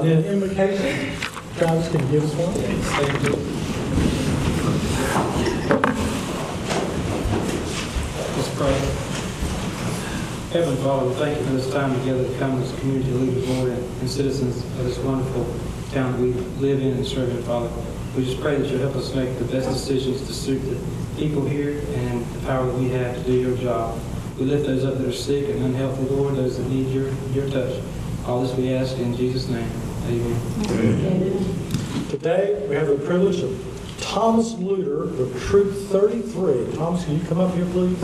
Then invocation. Travis, can you give us one? Thank you. Let's pray. Heavenly Father, we thank you for this time together to come as community leaders, Lord, and citizens of this wonderful town that we live in and serve in, Father. We just pray that you'll help us make the best decisions to suit the people here and the power that we have to do your job. We lift those up that are sick and unhealthy, Lord, those that need your touch. All this we ask in Jesus' name. Amen. Amen. Today we have the privilege of Thomas Luter of Troop 33. Thomas, can you come up here, please?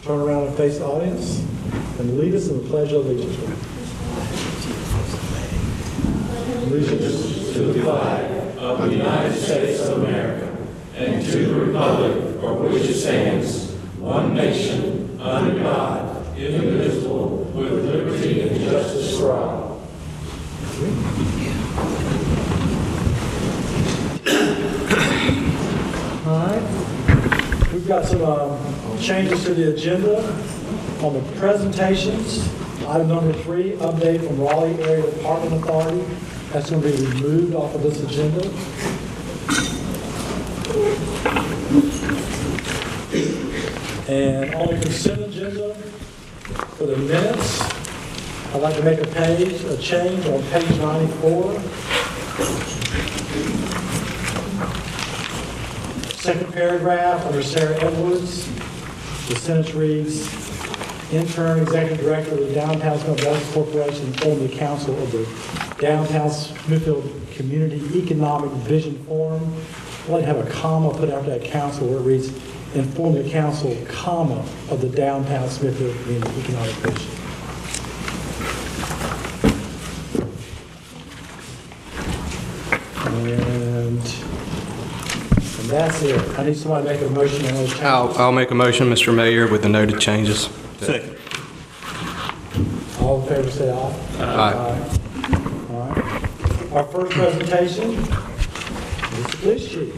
Turn around and face the audience and lead us in the Pledge of Allegiance. Allegiance to the flag of the United States of America and to the republic for which it stands, one nation, under God, indivisible, with liberty and justice for all. All right. We've got some changes to the agenda on the presentations. Item number 3, update from Raleigh Area Department Authority. That's going to be removed off of this agenda. And on the consent agenda, for the minutes, I'd like to make a change on page 94. Second paragraph under Sarah Edwards, the sentence reads, Interim Executive Director of the Downtown Smithfield Corporation informed the Council of the Downtown Smithfield Community Economic Vision Forum. I'd like to have a comma put after that council where it reads, inform the council, comma, of the Downtown Smithfield Community Economic Vision. And that's it. I need somebody to make a motion on those changes. I'll make a motion, Mr. Mayor, with the noted changes. Second. All in favor say aye. Aye. All right. Our first presentation is the police chief.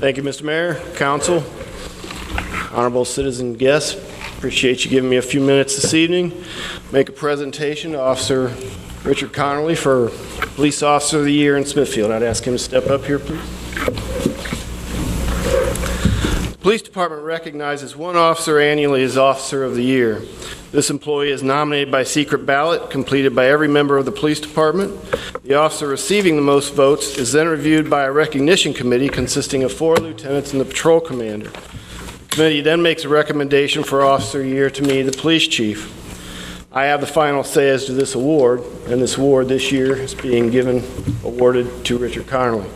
Thank you, Mr. Mayor, Council, honorable citizen guests. Appreciate you giving me a few minutes this evening. Make a presentation to Officer Richard Connerly for Police Officer of the Year in Smithfield. I'd ask him to step up here, please. The Police Department recognizes one officer annually as Officer of the Year. This employee is nominated by secret ballot, completed by every member of the police department. The officer receiving the most votes is then reviewed by a recognition committee consisting of 4 lieutenants and the patrol commander. The committee then makes a recommendation for Officer of the Year to me, the police chief. I have the final say as to this award, and this award this year is being awarded to Richard Connerly.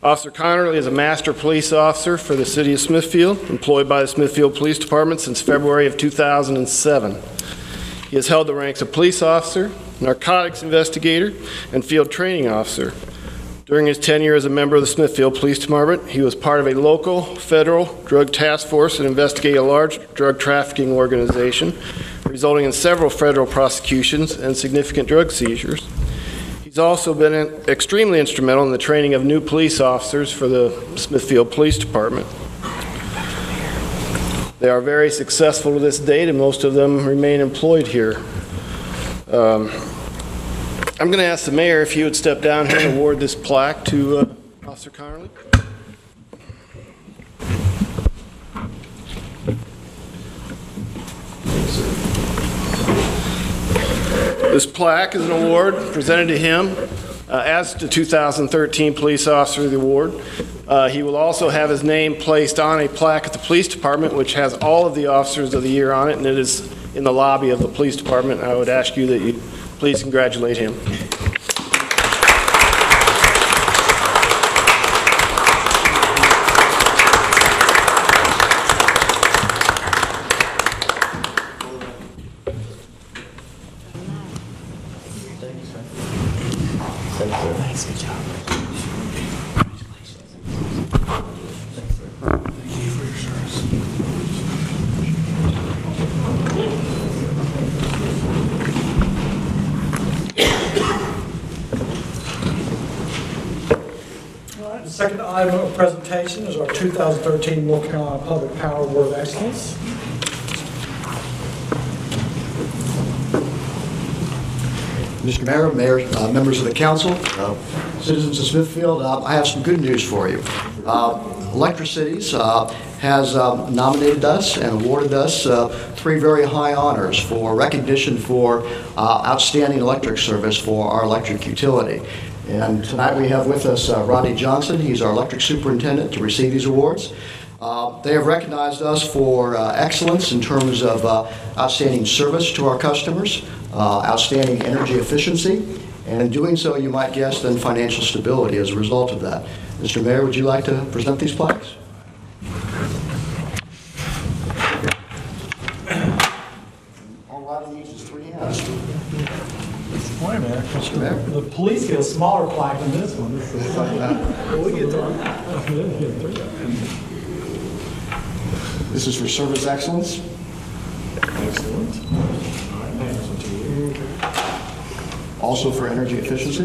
Officer Connerly is a master police officer for the city of Smithfield, employed by the Smithfield Police Department since February of 2007. He has held the ranks of police officer, narcotics investigator, and field training officer. During his tenure as a member of the Smithfield Police Department, he was part of a local federal drug task force that investigated a large drug trafficking organization, resulting in several federal prosecutions and significant drug seizures. He's also been extremely instrumental in the training of new police officers for the Smithfield Police Department. They are very successful to this date, and most of them remain employed here. I'm going to ask the mayor if he would step down here and award this plaque to Officer Connerly. This plaque is an award presented to him as the 2013 Police Officer of the Award. He will also have his name placed on a plaque at the police department, which has all of the officers of the year on it, and it is in the lobby of the police department. I would ask you that you please congratulate him. Second item of presentation is our 2013 North Carolina Public Power Award of Excellence. Mr. Mayor, members of the council, citizens of Smithfield, I have some good news for you. Electricities has nominated us and awarded us 3 very high honors for recognition for outstanding electric service for our electric utility. And tonight we have with us Rodney Johnson. He's our electric superintendent to receive these awards. They have recognized us for excellence in terms of outstanding service to our customers, outstanding energy efficiency, and in doing so, you might guess, then financial stability as a result of that. Mr. Mayor, would you like to present these plaques? All Rodney needs is 3 hands. Wait a minute. Mr. Mayor. The police get a smaller plaque than this one. We get 3. This is for service excellence. Excellent. Also for energy efficiency.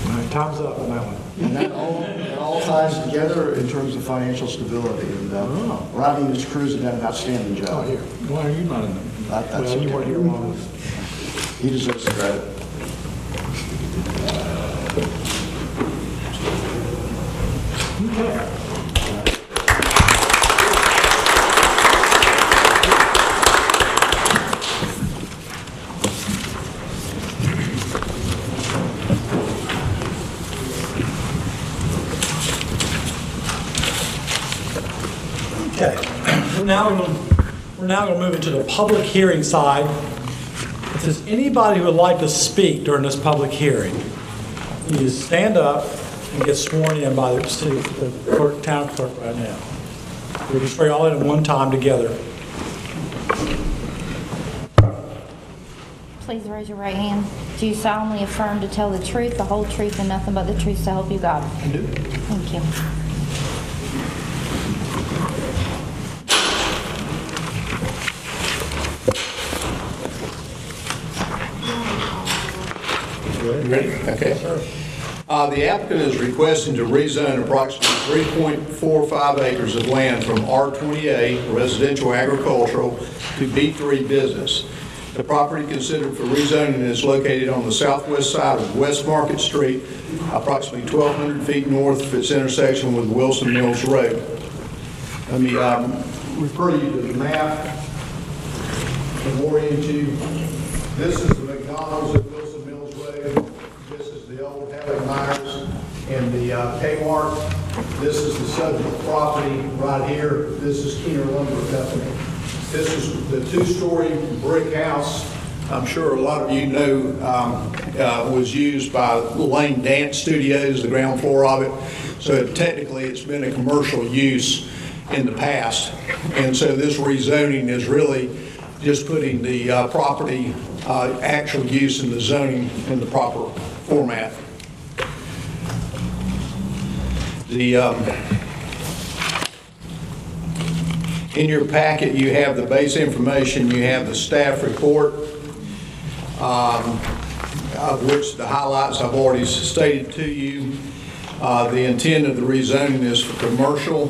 All right, time's up on that one. And that all ties together in terms of financial stability. And Rodney and his crews have done an outstanding Oh, job. here. Why are you not in there? That's Well, you okay. weren't here long. He deserves the credit. Okay. Okay, we're now going to move into the public hearing side. If there's anybody who would like to speak during this public hearing, you just stand up and get sworn in by the city, the clerk, town clerk right now. We'll just swear you all in at one time together. Please raise your right hand. Do you solemnly affirm to tell the truth, the whole truth, and nothing but the truth to help you God? I do. Thank you. Ready? Okay. The applicant is requesting to rezone approximately 3.45 acres of land from R28 residential agricultural to B3 business. The property considered for rezoning is located on the southwest side of West Market Street, approximately 1,200 feet north of its intersection with Wilson Mills Road. Let me refer you to the map and orient you. This is the McDonald's at Wilson Mills Road. This is the old Hallie Myers and the Kmart. This is the subject property right here. This is Keener Lumber Company. This is the 2-story brick house. I'm sure a lot of you know was used by Lane Dance Studios, the ground floor of it. So technically it's been a commercial use in the past. And so this rezoning is really just putting the property actual use in the zoning in the proper format. In your packet, you have the base information, you have the staff report, of which the highlights I've already stated to you. The intent of the rezoning is for commercial.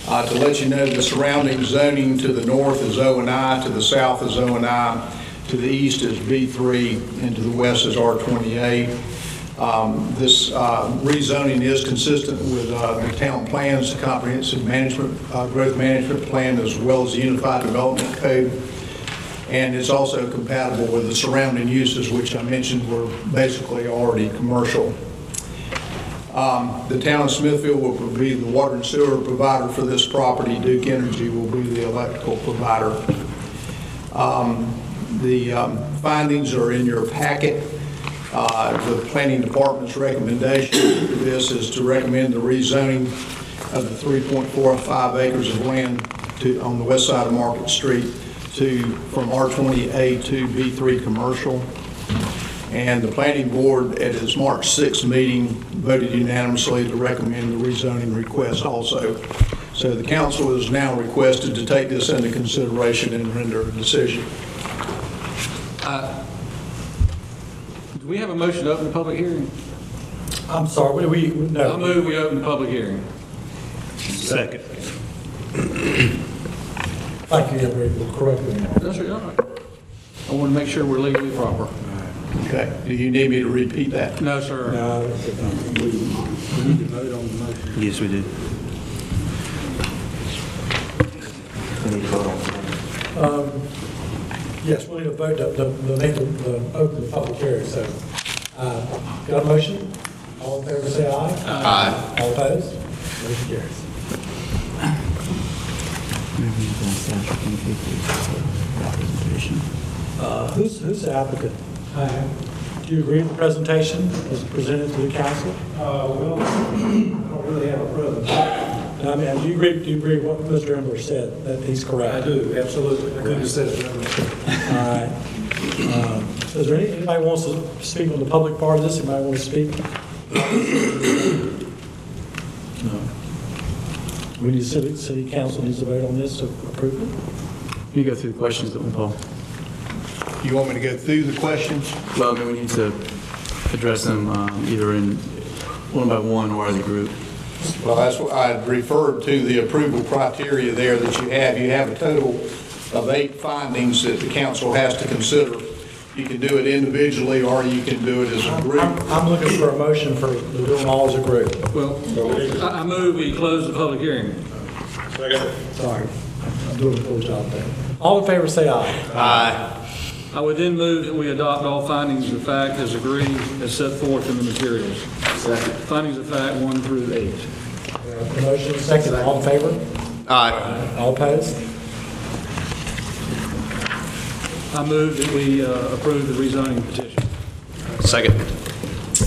To let you know, the surrounding zoning to the north is O&I, to the south is O&I, to the east is B3, and to the west is R28. This rezoning is consistent with the town plans, the comprehensive management, growth management plan, as well as the unified development code. And it's also compatible with the surrounding uses, which I mentioned were basically already commercial. The town of Smithfield will be the water and sewer provider for this property. Duke Energy will be the electrical provider. The findings are in your packet. The planning department's recommendation for this is to recommend the rezoning of the 3.45 acres of land on the west side of Market Street from R20A to B3 commercial. And the planning board at its March 6th meeting voted unanimously to recommend the rezoning request also. So the council is now requested to take this into consideration and render a decision. Do we have a motion to open the public hearing? I'm sorry, no. I move we open the public hearing. Second. Thank you, Edward, for correcting that. That's all right. I want to make sure we're legally proper. Okay. Do you need me to repeat that? No, sir. No, that's it. We need to vote on the motion. Yes, we do. Yes, we need to vote to open the public hearing, so, got a motion? All in favor, say aye. Aye. All opposed? Motion carries. Who's the applicant? Do you agree with the presentation as presented to the council? Well, I don't really have a present. I mean, do you agree with what Mr. Ember said, that he's correct? I do, absolutely. I couldn't have said it better. All right. Is there anybody wants to speak on the public part of this? Anybody want to speak? No. We need city council needs to vote on this to approve it? You go through the questions that we Paul. You want me to go through the questions? Well, I mean, we need to address them either in one by one or as a group. Well, that's what I referred to, the approval criteria there that you have. You have a total of 8 findings that the council has to consider. You can do it individually or you can do it as a group. I'm looking for a motion for doing them all as a group. Well, I move we close the public hearing. Sorry, I'm doing a poor job there. All in favor, say aye. Aye. I would then move that we adopt all findings of fact as agreed as set forth in the materials. Second. Findings of fact 1 through 8. The motion is second. All in favor? Aye. All opposed? I move that we approve the rezoning petition. Second.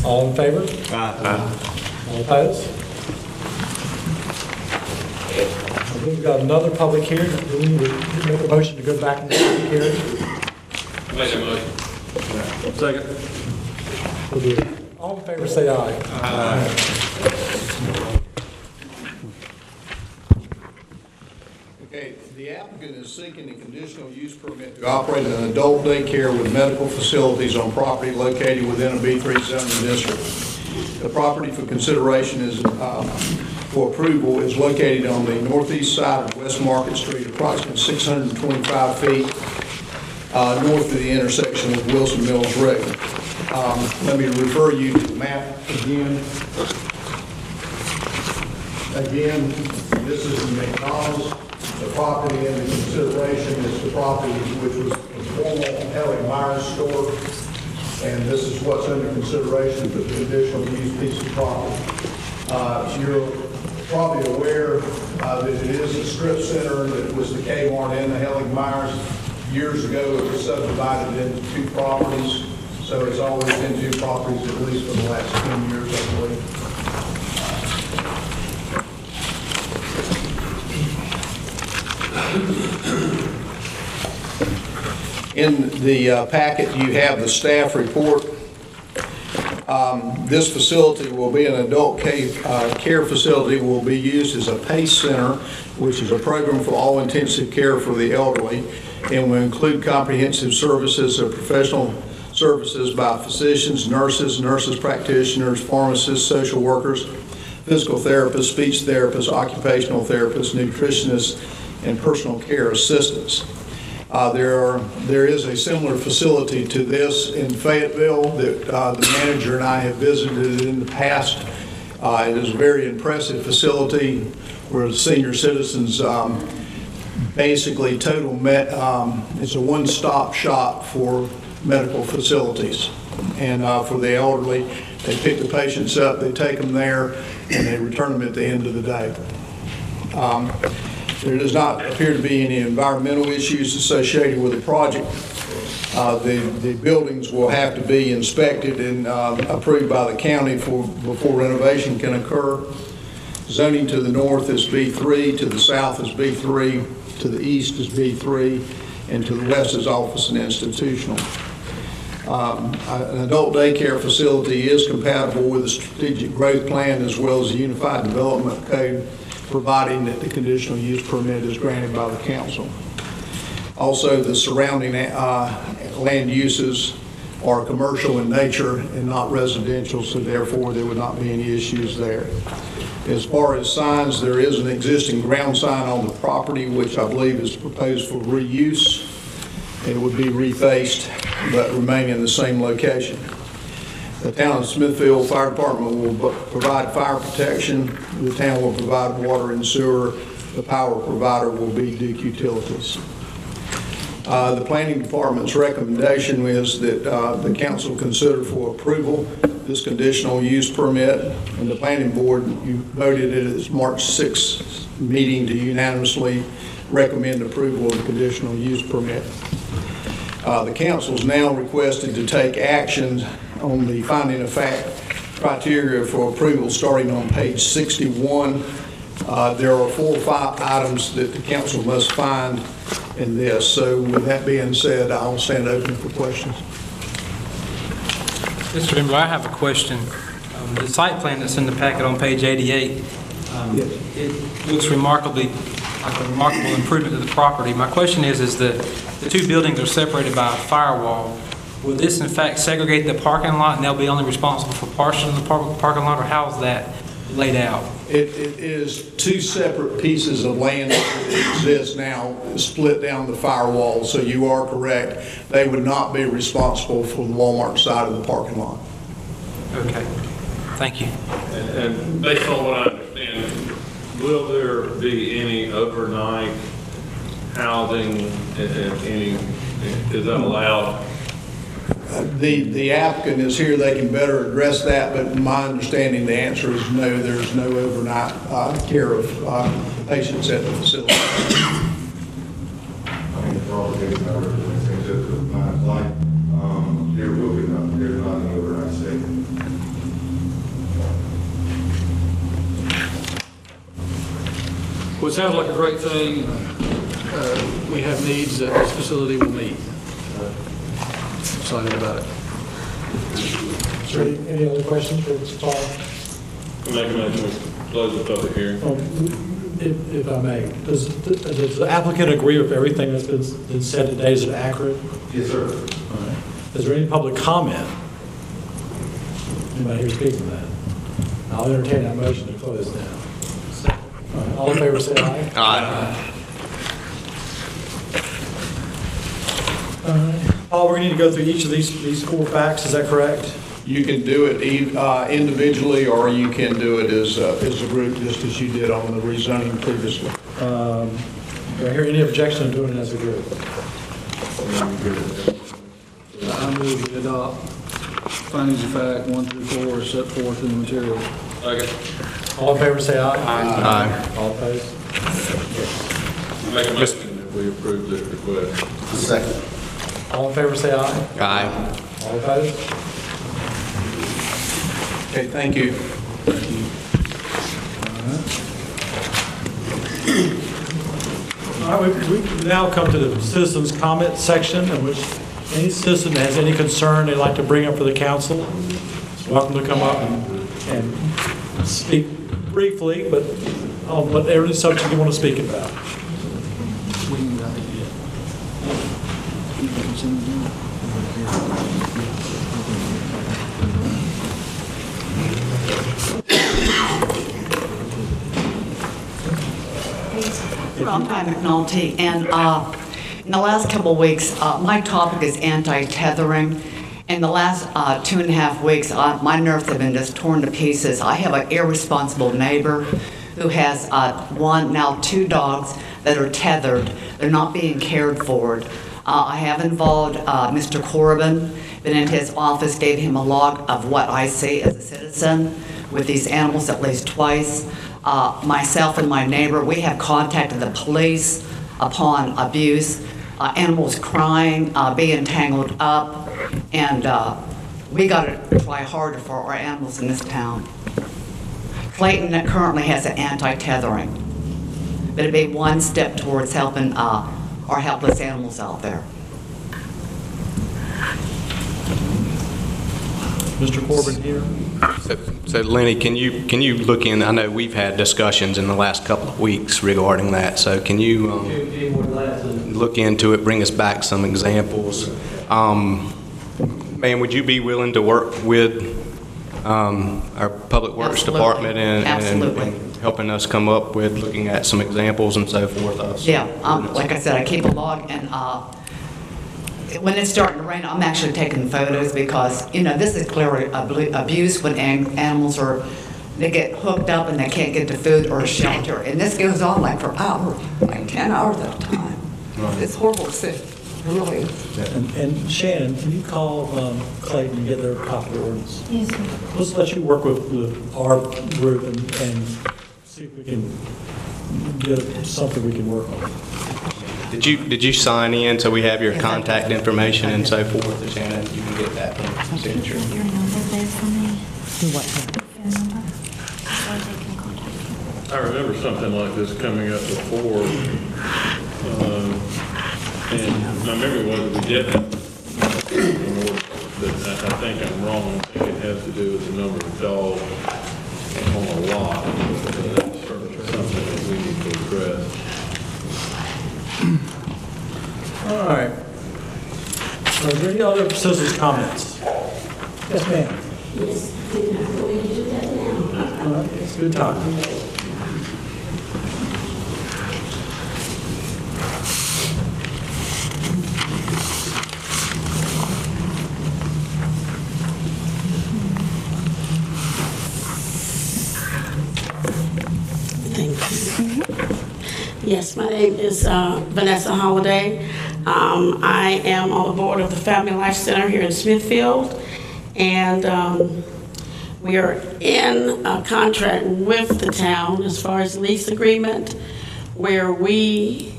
All in favor? Aye. All opposed? I think we've got another public hearing. Do we need to make a motion to go back into the public hearing? Make a motion. Second. We'll do it. All in favor, say aye. Aye. Okay, the applicant is seeking a conditional use permit to operate an adult daycare with medical facilities on property located within a B3 zoning district. The property for consideration is, for approval is located on the northeast side of West Market Street, approximately 625 feet north of the intersection with Wilson Mills Road. Let me refer you to the map again. Again, this is the McDonald's. The property in the consideration is the property which was the former Ellie Myers store. And this is what's under consideration for the conditional use piece of property. You're probably aware that it is a strip center that was the Kmart and the Ellie Myers. Years ago, it was subdivided into 2 properties. So it's always been 2 properties, at least for the last 10 years, I believe. In the packet, you have the staff report. This facility will be an adult care facility, will be used as a PACE center, which is a program for all intensive care for the elderly, and will include comprehensive services of professional services by physicians, nurses practitioners, pharmacists, social workers, physical therapists, speech therapists, occupational therapists, nutritionists, and personal care assistants. There is a similar facility to this in Fayetteville that the manager and I have visited in the past. It is a very impressive facility where senior citizens basically it's a one-stop shop for medical facilities. And for the elderly, they pick the patients up, they take them there, and they return them at the end of the day. There does not appear to be any environmental issues associated with the project. The buildings will have to be inspected and approved by the county before renovation can occur. Zoning to the north is B3, to the south is B3, to the east is B3, and to the west is office and institutional. An adult daycare facility is compatible with the strategic growth plan as well as the Unified Development Code providing that the conditional use permit is granted by the council. Also, the surrounding land uses are commercial in nature and not residential, so therefore there would not be any issues there. As far as signs, there is an existing ground sign on the property, which I believe is proposed for reuse. It would be refaced, but remain in the same location. The town of Smithfield Fire Department will provide fire protection. The town will provide water and sewer. The power provider will be Duke Utilities. The planning department's recommendation is that the council consider for approval this conditional use permit, and the planning board, you voted at its March 6th meeting to unanimously recommend approval of the conditional use permit. The council is now requested to take action on the finding of fact criteria for approval starting on page 61. There are 4 or 5 items that the council must find in this. So with that being said, I'll stand open for questions. Mr. Member, I have a question. The site plan that's in the packet on page 88, it looks remarkably like a remarkable improvement to the property. My question is that the 2 buildings are separated by a firewall. Will this in fact segregate the parking lot and they'll be only responsible for portion of the parking lot, or how is that laid out? It is 2 separate pieces of land that exist now, split down the firewall, so you are correct. They would not be responsible for the Walmart side of the parking lot. Okay, thank you. And based on what I understand, will there be any overnight housing and any, is that allowed? The applicant is here, they can better address that, but my understanding, the answer is no, there's no overnight care of patients at the facility. I mean, for all the cases I represent, just with my life, there will be not, there's not an overnight stay. Well, it sounds like a great thing. We have needs that this facility will meet. Excited about it. Is there any other questions for Mr. Paul? Make a motion to close the public hearing. If I may, does the applicant agree with everything that's been said today? Is it accurate? Yes, sir. All right. Is there any public comment? Anybody here speaking to that? I'll entertain that motion to close now. All right. All in favor, say aye. Aye. All right. Paul, we're going to need to go through each of these 4 facts. Is that correct? You can do it individually, or you can do it as a group, just as you did on the rezoning previously. Do I hear any objection to doing it as a group? I move to adopt findings of fact 1 through 4 as set forth in the materials. All in favor, say aye. Aye. All opposed? Make a motion that we approve this request. Second. All in favor, say aye. Aye. All opposed? Okay, thank you. All right, we now come to the citizens' comment section, in which any citizen that has any concern they'd like to bring up for the council is welcome to come up and speak briefly, but on whatever subject you want to speak about. I'm Pat McNulty, and in the last couple of weeks, my topic is anti-tethering. In the last 2.5 weeks, my nerves have been just torn to pieces. I have an irresponsible neighbor who has 2 dogs that are tethered. They're not being cared for. I have involved Mr. Corbin, been in his office, gave him a log of what I see as a citizen with these animals at least twice. Myself and my neighbor, we have contacted the police upon abuse, animals crying, being tangled up, and we got to try harder for our animals in this town. Clayton currently has an anti-tethering, but it'd be one step towards helping our helpless animals out there. Mr. Corbin here. So Lenny, can you look in, I know we've had discussions in the last couple of weeks regarding that, so can you look into it, bring us back some examples? Ma'am, would you be willing to work with our Public Works Absolutely. Department Absolutely. and helping us come up with looking at some examples and so forth? Yeah, like I said, I keep a log, and when it's starting to rain, I'm actually taking photos because, this is clearly abuse when animals they get hooked up and they can't get to food or shelter. And this goes on like for hours, like 10 hours at a time. It's horrible to see. Really. And Shannon, can you call Clayton and get their copy of the ordinance? Yes, sir. Let's let you work with our group and see if we can get something we can work on. Did you sign in so we have your contact information and so forth, Shannon? You can get that from the signature. Put your number there for me. What? Phone number. So they can contact you. I remember something like this coming up before, and my memory was that we didn't, but I think I'm wrong. I think it has to do with the number of dogs on a lot. That's certainly something that we need to address. All right. So are there any other citizens' comments? Yes, ma'am. Yes, I'm going to do that now. All right, it's a good time. Yes, my name is Vanessa Holliday. I am on the board of the Family Life Center here in Smithfield, and we are in a contract with the town as far as lease agreement, where we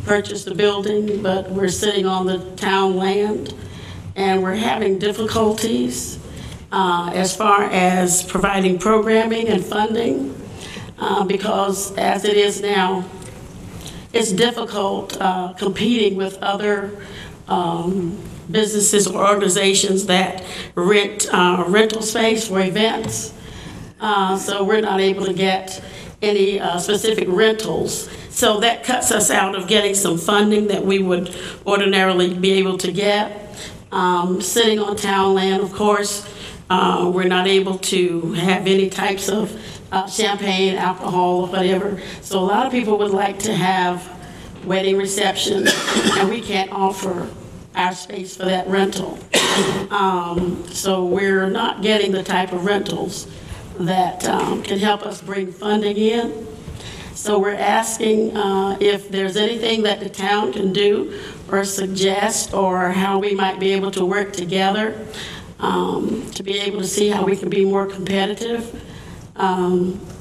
purchased the building, but we're sitting on the town land, and we're having difficulties as far as providing programming and funding. Because as it is now, it's difficult competing with other businesses or organizations that rent rental space for events. So we're not able to get any specific rentals. So that cuts us out of getting some funding that we would ordinarily be able to get. Sitting on town land, of course, we're not able to have any types of champagne, alcohol, or whatever. So a lot of people would like to have wedding receptions, and we can't offer our space for that rental. So we're not getting the type of rentals that can help us bring funding in. So we're asking if there's anything that the town can do or suggest, or how we might be able to work together to be able to see how we can be more competitive.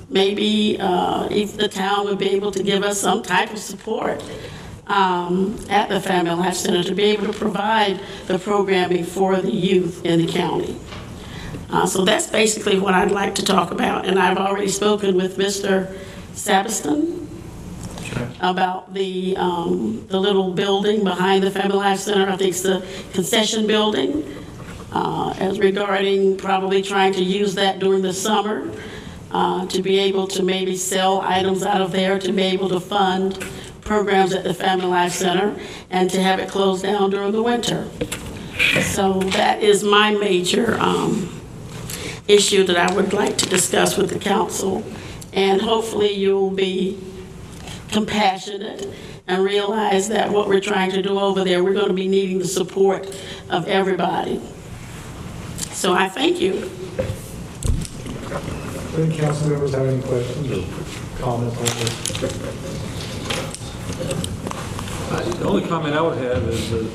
Maybe if the town would be able to give us some type of support at the Family Life Center to be able to provide the programming for the youth in the county. So that's basically what I'd like to talk about. And I've already spoken with Mr. Sabiston about the little building behind the Family Life Center. I think it's the concession building, as regarding probably trying to use that during the summer to be able to maybe sell items out of there, to be able to fund programs at the Family Life Center, and to have it closed down during the winter. So that is my major issue that I would like to discuss with the council. And hopefully you'll be compassionate and realize that what we're trying to do over there, we're going to be needing the support of everybody. So I thank you. Do any council members have any questions or comments on this? The only comment I would have is that,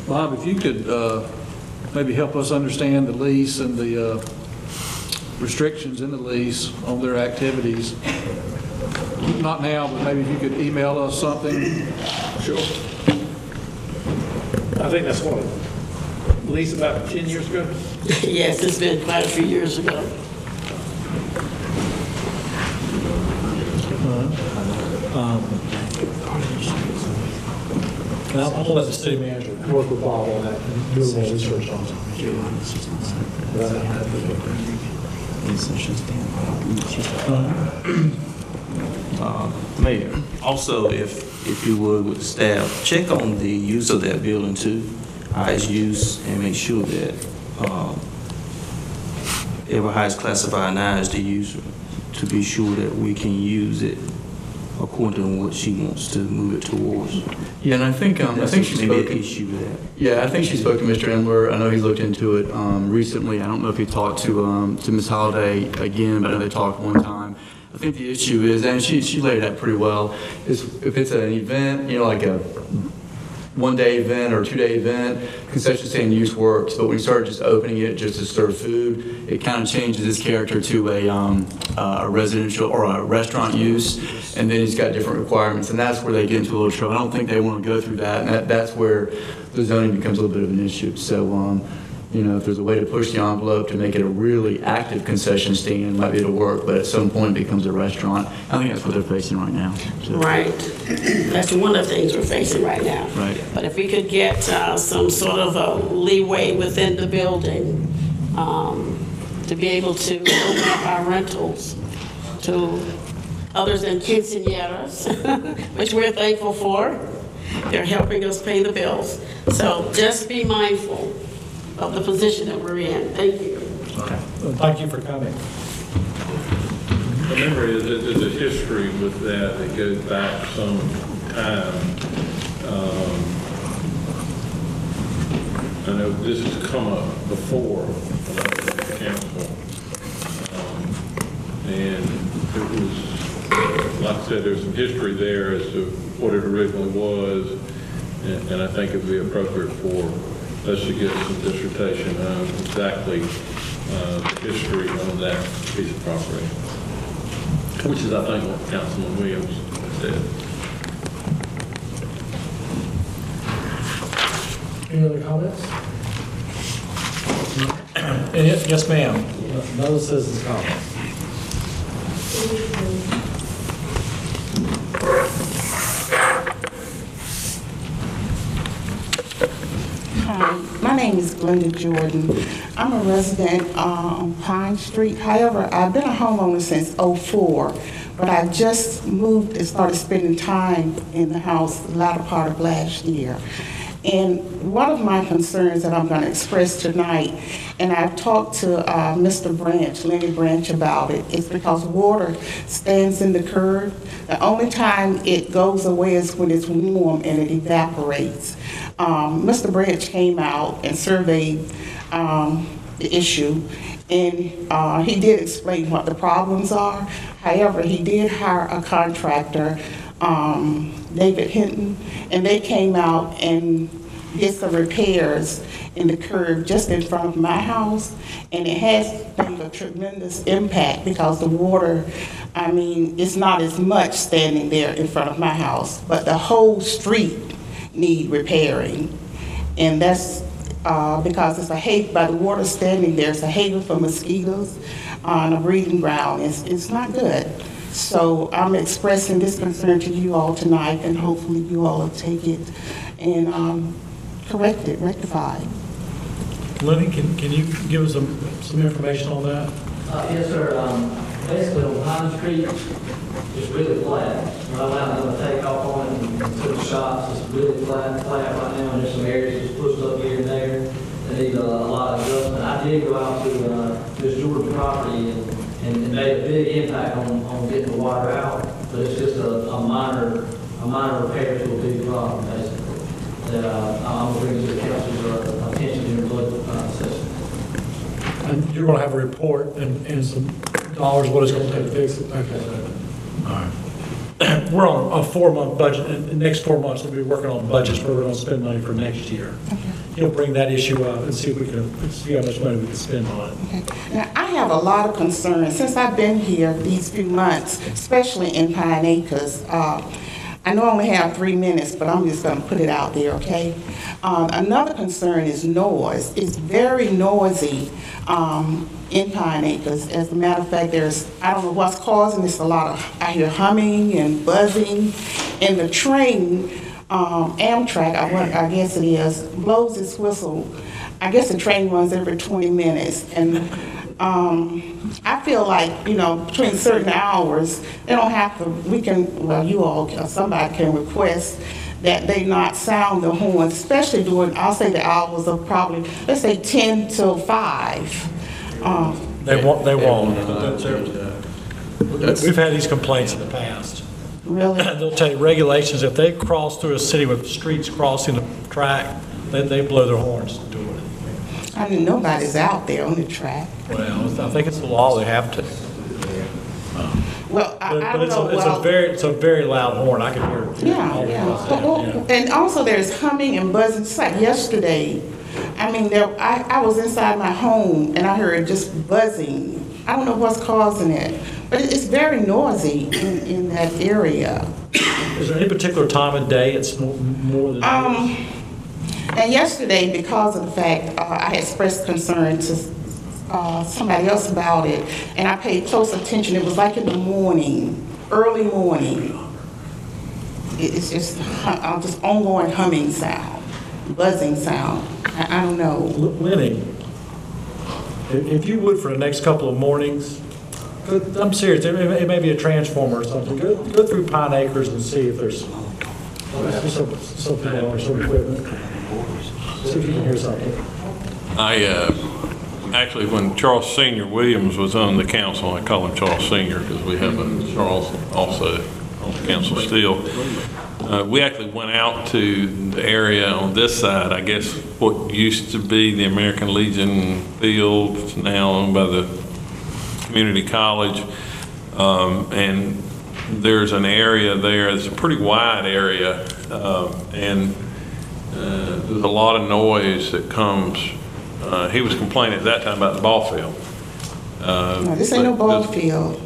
Bob, if you could maybe help us understand the lease and the restrictions in the lease on their activities. Not now, but maybe if you could email us something. Sure. I think that's what, at least about 10 years ago? Yes, it's been quite a few years ago. And I'm gonna let the city manager work with Bob on that and do a little research on it. Mayor, also, if you would, with the staff, check on the use of that building too, how it's used, and make sure that ever how it's classified now as the user, to be sure that we can use it according to what she wants to move it towards. Yeah, and I think she maybe spoke. an issue there. Yeah, I think she spoke to Mr. Endler. I know he's looked into it recently. I don't know if he talked to Ms. Holliday again, but I know they talked one time. I think the issue is, and she laid it out pretty well, is if it's an event, like a one-day event or a two-day event, concession stand use works, but when you start just opening it just to serve food, it kind of changes its character to a residential or a restaurant use, and then it's got different requirements, and that's where they get into a little trouble. I don't think they want to go through that, and that's where the zoning becomes a little bit of an issue. So, if there's a way to push the envelope to make it a really active concession stand, it might be able to work, but at some point it becomes a restaurant. I think that's what they're facing right now. So. Right. That's one of the things we're facing right now. Right. But if we could get some sort of a leeway within the building to be able to open up our rentals to others than quinceañeras, which we're thankful for. They're helping us pay the bills. So just be mindful of the position that we're in. Thank you. Okay. Well, thank you for coming. Remember, there's a history with that goes back some time. I know this has come up before when I was at the council. And it was, like I said, there's some history there as to what it originally was. And I think it would be appropriate for us to get some dissertation on exactly the history on that piece of property, which is, I think, what Councilman Williams said. Any other comments? Yes, ma'am. No citizens' comments. Hi, my name is Glenda Jordan. I'm a resident on Pine Street. However, I've been a homeowner since '04, but I just moved and started spending time in the house the latter part of last year. And one of my concerns that I'm going to express tonight, and I've talked to Mr. Branch, Lenny Branch, about it, is because water stands in the curb. The only time it goes away is when it's warm and it evaporates. Mr. Branch came out and surveyed the issue, and he did explain what the problems are. However, he did hire a contractor, David Hinton, and they came out and did some repairs in the curb just in front of my house, and it has made a tremendous impact because the water, it's not as much standing there in front of my house, but the whole street need repairing, and that's because it's by the water standing there, it's a haven for mosquitoes on a breeding ground. It's not good. So I'm expressing this concern to you all tonight, and hopefully you all will take it and correct it, rectify it. Lenny, can you give us some information on that? Yes, sir. Basically, on Pine Street, it's really flat. When I went out and take off on it and to the shops, it's really flat right now, and there's some areas that's pushed up here and there that need a lot of adjustment. I did go out to Ms. Jordan's property and made a big impact on getting the water out, but it's just a minor repair to a big problem, basically, that I'm going to bring to the council's attention in the budget session. And you're going to have a report and some dollars, what it's going to take to fix it? Okay. All right. We're on a 4-month budget, and the next 4 months we'll be working on budgets where we're going to spend money for next year. Okay. He'll bring that issue up and see if we can see how much money we can spend on it. Okay. Now, I have a lot of concerns since I've been here these few months, especially in Pine Acres. I know I only have 3 minutes, but I'm just going to put it out there, okay? Another concern is noise. It's very noisy in Pine Acres. As a matter of fact, I don't know what's causing this, I hear humming and buzzing, and the train Amtrak, I guess it is, blows its whistle. I guess the train runs every 20 minutes. And I feel like, between certain hours, they don't have to, you all, somebody can request that they not sound the horn, especially during, I'll say the hours of probably, let's say 10 till 5. They won't. We've had these complaints in the past. Really? They'll tell you regulations, if they cross through a city with streets crossing the track, they blow their horns to do it. I mean, nobody's out there on the track. Well, I think it's the law, they have to. Well, I don't know. It's a very loud horn, I can hear it. Yeah. And also there's humming and buzzing, just like yesterday. I mean, I was inside my home and I heard just buzzing. I don't know what's causing it, but it's very noisy in that area. Is there any particular time of day it's more than others? And yesterday, because of the fact I had expressed concern to somebody else about it, and I paid close attention, it was like in the morning, early morning. It's just ongoing humming sound, buzzing sound. I don't know. Lenny, if you would for the next couple of mornings, I'm serious, it may be a transformer or something. Go through Pine Acres and see if there's some people or some equipment. See if you can hear something. Actually, when Charles Senior Williams was on the council, I call him Charles Senior because we have a Charles also on the council still. We actually went out to the area on this side, I guess what used to be the American Legion field, it's now owned by the community college, and there's an area there, it's a pretty wide area, and there's a lot of noise that comes. He was complaining at that time about the ball field. No, this ain't no ball field.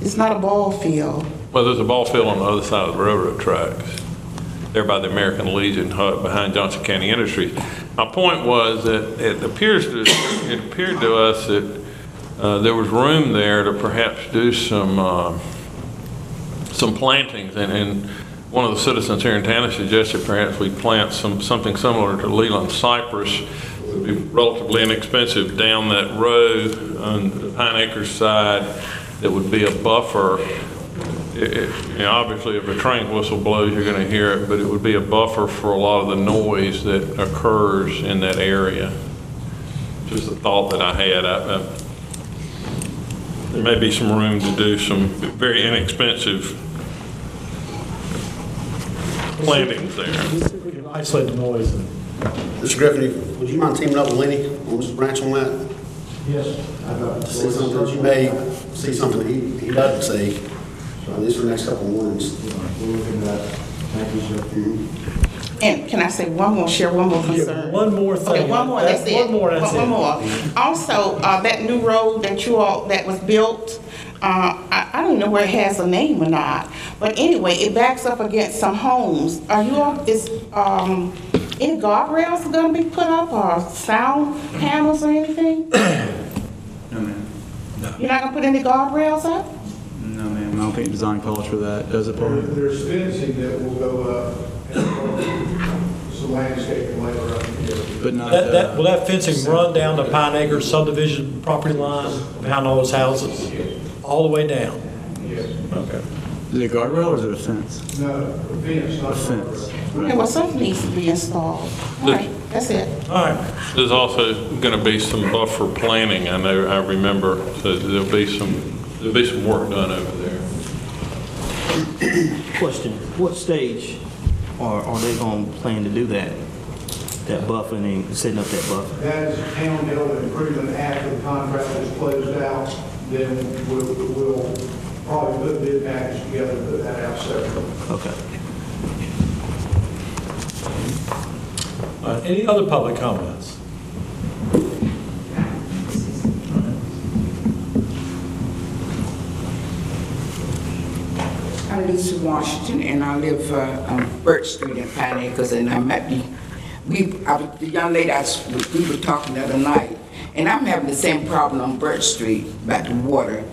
It's not a ball field. Well, there's a ball field on the other side of the railroad tracks, there by the American Legion hut behind Johnson County Industries. My point was that it appeared to us that there was room there to perhaps do some plantings, and one of the citizens here in town suggested perhaps we plant something similar to Leland cypress. It would be relatively inexpensive down that road on the Pine Acres side. That would be a buffer. Obviously, if a train whistle blows, you're going to hear it, but it would be a buffer for a lot of the noise that occurs in that area. Just a thought that I had. There may be some room to do some very inexpensive plantings there. We can isolate the noise. Mr. Griffin, would you mind teaming up with Lenny on this branch on that? Yes. See something that you may see something that he doesn't see. At least for the next couple of mornings. Thank you, sir. And can I say one more concern? One more thing. Okay, one more, that's it. One more, that's it. One more. Also, that new road that was built, I don't know where it has a name or not, but anyway, it backs up against some homes. Any guardrails gonna be put up or sound panels or anything? No, ma'am. You're not gonna put any guardrails up? No, ma'am. I don't think design calls for that. Does it, Paul? There's fencing that will go up and some landscaping later on. But not Will that fencing run down the Pine Acres subdivision property line behind all those houses? All the way down? Yes. Okay. Is it a guardrail or is it a fence? No, a fence, not a fence. Okay, well, something needs to be installed. All right, that's it. All right. There's also going to be some buffer planning. I remember. So there'll be some work done over there. Question, what stage are they going to plan to do that buffering and setting up that buffer? That is a town building improvement after the contract is closed out, then we'll probably put a bid package together and put that out separately. Okay. Any other public comments? I'm Lucy Washington, and I live on Birch Street in Pine Acres, and I might be, the young lady we were talking the other night, and I'm having the same problem on Birch Street about the water.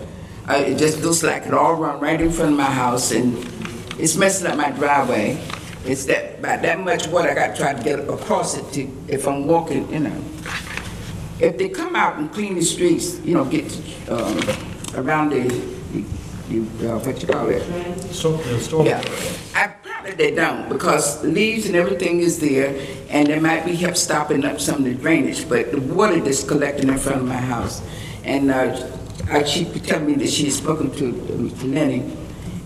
It just looks like it all run right in front of my house, and it's messing up my driveway. It's that, about that much water I got to try to get across it to, if I'm walking, you know. If they come out and clean the streets, you know, get around the what you call it? Storm. Yeah. Apparently they don't, because leaves and everything is there, and there might be help stopping up some of the drainage, but the water that's collecting in front of my house. And she told me that she had spoken to Lenny,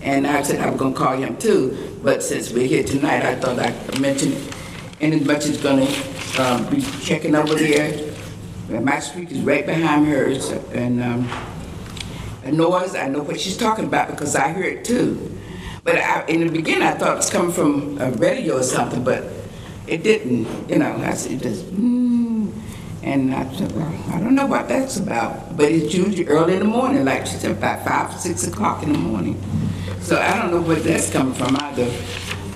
and I said I was going to call him too, but since we're here tonight, I thought I'd mention it. And as much as going to be checking over there, my street is right behind hers, and the noise, I know what she's talking about because I hear it too. But in the beginning, I thought it was coming from a radio or something, but it didn't. You know, I said, it just, and I said, well, I don't know what that's about. But it's usually early in the morning, like she said, about 5 or 6 o'clock in the morning. So I don't know where that's coming from either.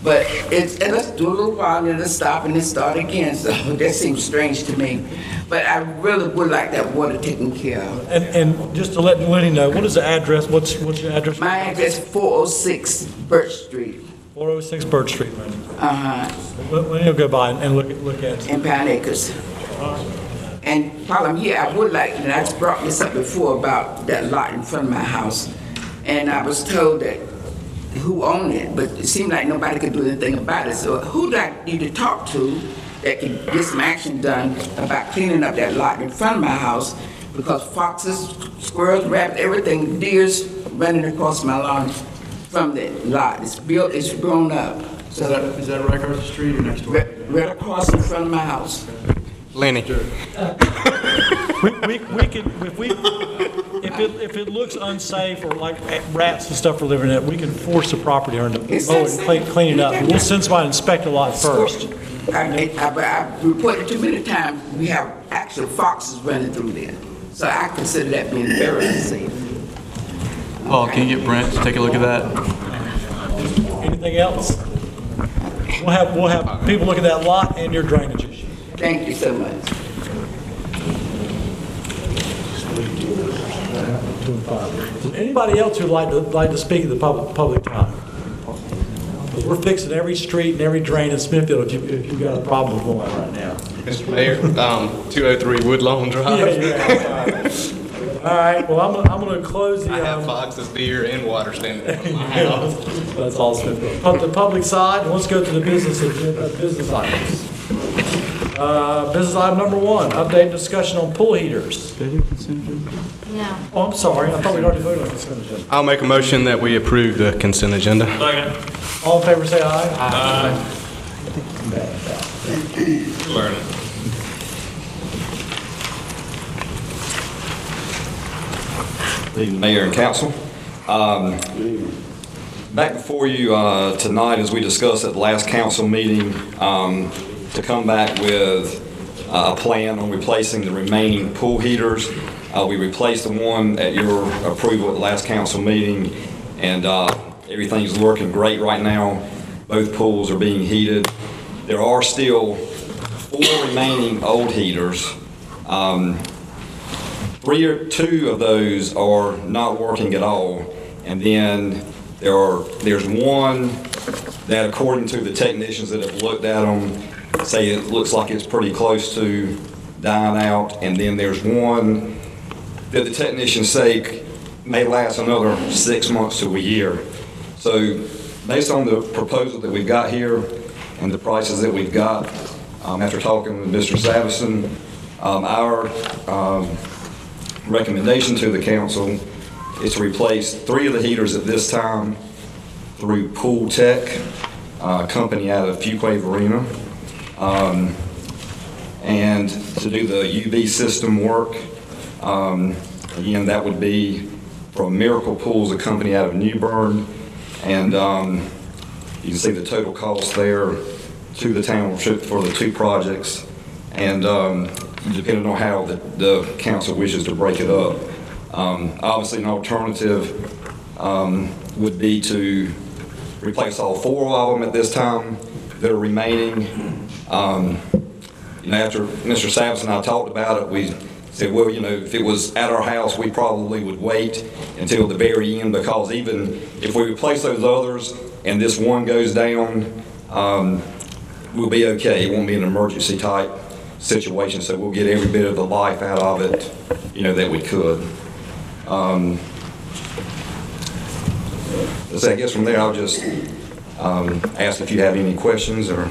But let's do a little while, and let's stop and then start again. So that seems strange to me. But I really would like that water taken care of. And just to let Lenny know, what is the address? What's your address? My address is 406 Birch Street. 406 Birch Street, Lenny. Uh-huh. Lenny will go by and look at. In Pine Acres. And while I'm here, I would like, and I brought this up before about that lot in front of my house. And I was told that who owned it, but it seemed like nobody could do anything about it. So who do I need to talk to that can get some action done about cleaning up that lot in front of my house? Because foxes, squirrels, rabbits, everything, deers running across my lawn from that lot. It's built, it's grown up. So Is that right across the street or next door? Right across in front of my house. Lenny. We could, if it looks unsafe or like rats and stuff are living in it, we can force the property owner to mow it and clean it up. We'll send somebody to inspect the lot first. I reported too many times we have actual foxes running through there. So I consider that being very unsafe. Paul, can you get Brent to take a look at that? Anything else? We'll have people look at that lot and your drainage issue. Thank you so much. Anybody else who'd like to speak at the public time? Because we're fixing every street and every drain in Smithfield if you've got a problem with one right now. Mr. Mayor, 203 Woodlawn Drive. All right, well, I'm going to close the... I have foxes, deer, and water standing in front of my house. That's all Smithfield. The public side, let's go to the business items. Business item number 1, update discussion on pool heaters. No. Oh, I'm sorry. I thought we'd already voted on the consent agenda. I'll make a motion that we approve the consent agenda. All in favor, say aye. Aye. Learning. Evening, Mayor and Council. Back before you tonight, as we discussed at the last council meeting, to come back with a plan on replacing the remaining pool heaters. We replaced the one at your approval at the last council meeting, and everything's working great right now. Both pools are being heated. There are still 4 remaining old heaters. 2 of those are not working at all, and then there's one that, according to the technicians that have looked at them, say it looks like it's pretty close to dying out, and then there's one that the technicians say may last another 6 months to a year. So based on the proposal that we've got here and the prices that we've got, after talking with Mr. Savison, our recommendation to the council is to replace 3 of the heaters at this time through Pool Tech, company out of Fuquay-Varina, and to do the UV system work. Again, that would be from Miracle Pools, a company out of New Bern, and you can see the total cost there to the town for the 2 projects, and depending on how the council wishes to break it up. Obviously, an alternative would be to replace all 4 of them at this time that are remaining. After Mr. Savison and I talked about it, we said, well, if it was at our house, we probably would wait until the very end, because even if we replace those others and this one goes down, we'll be okay. It won't be an emergency type situation, so we'll get every bit of the life out of it, you know, that we could. So I guess from there, I'll just ask if you have any questions or.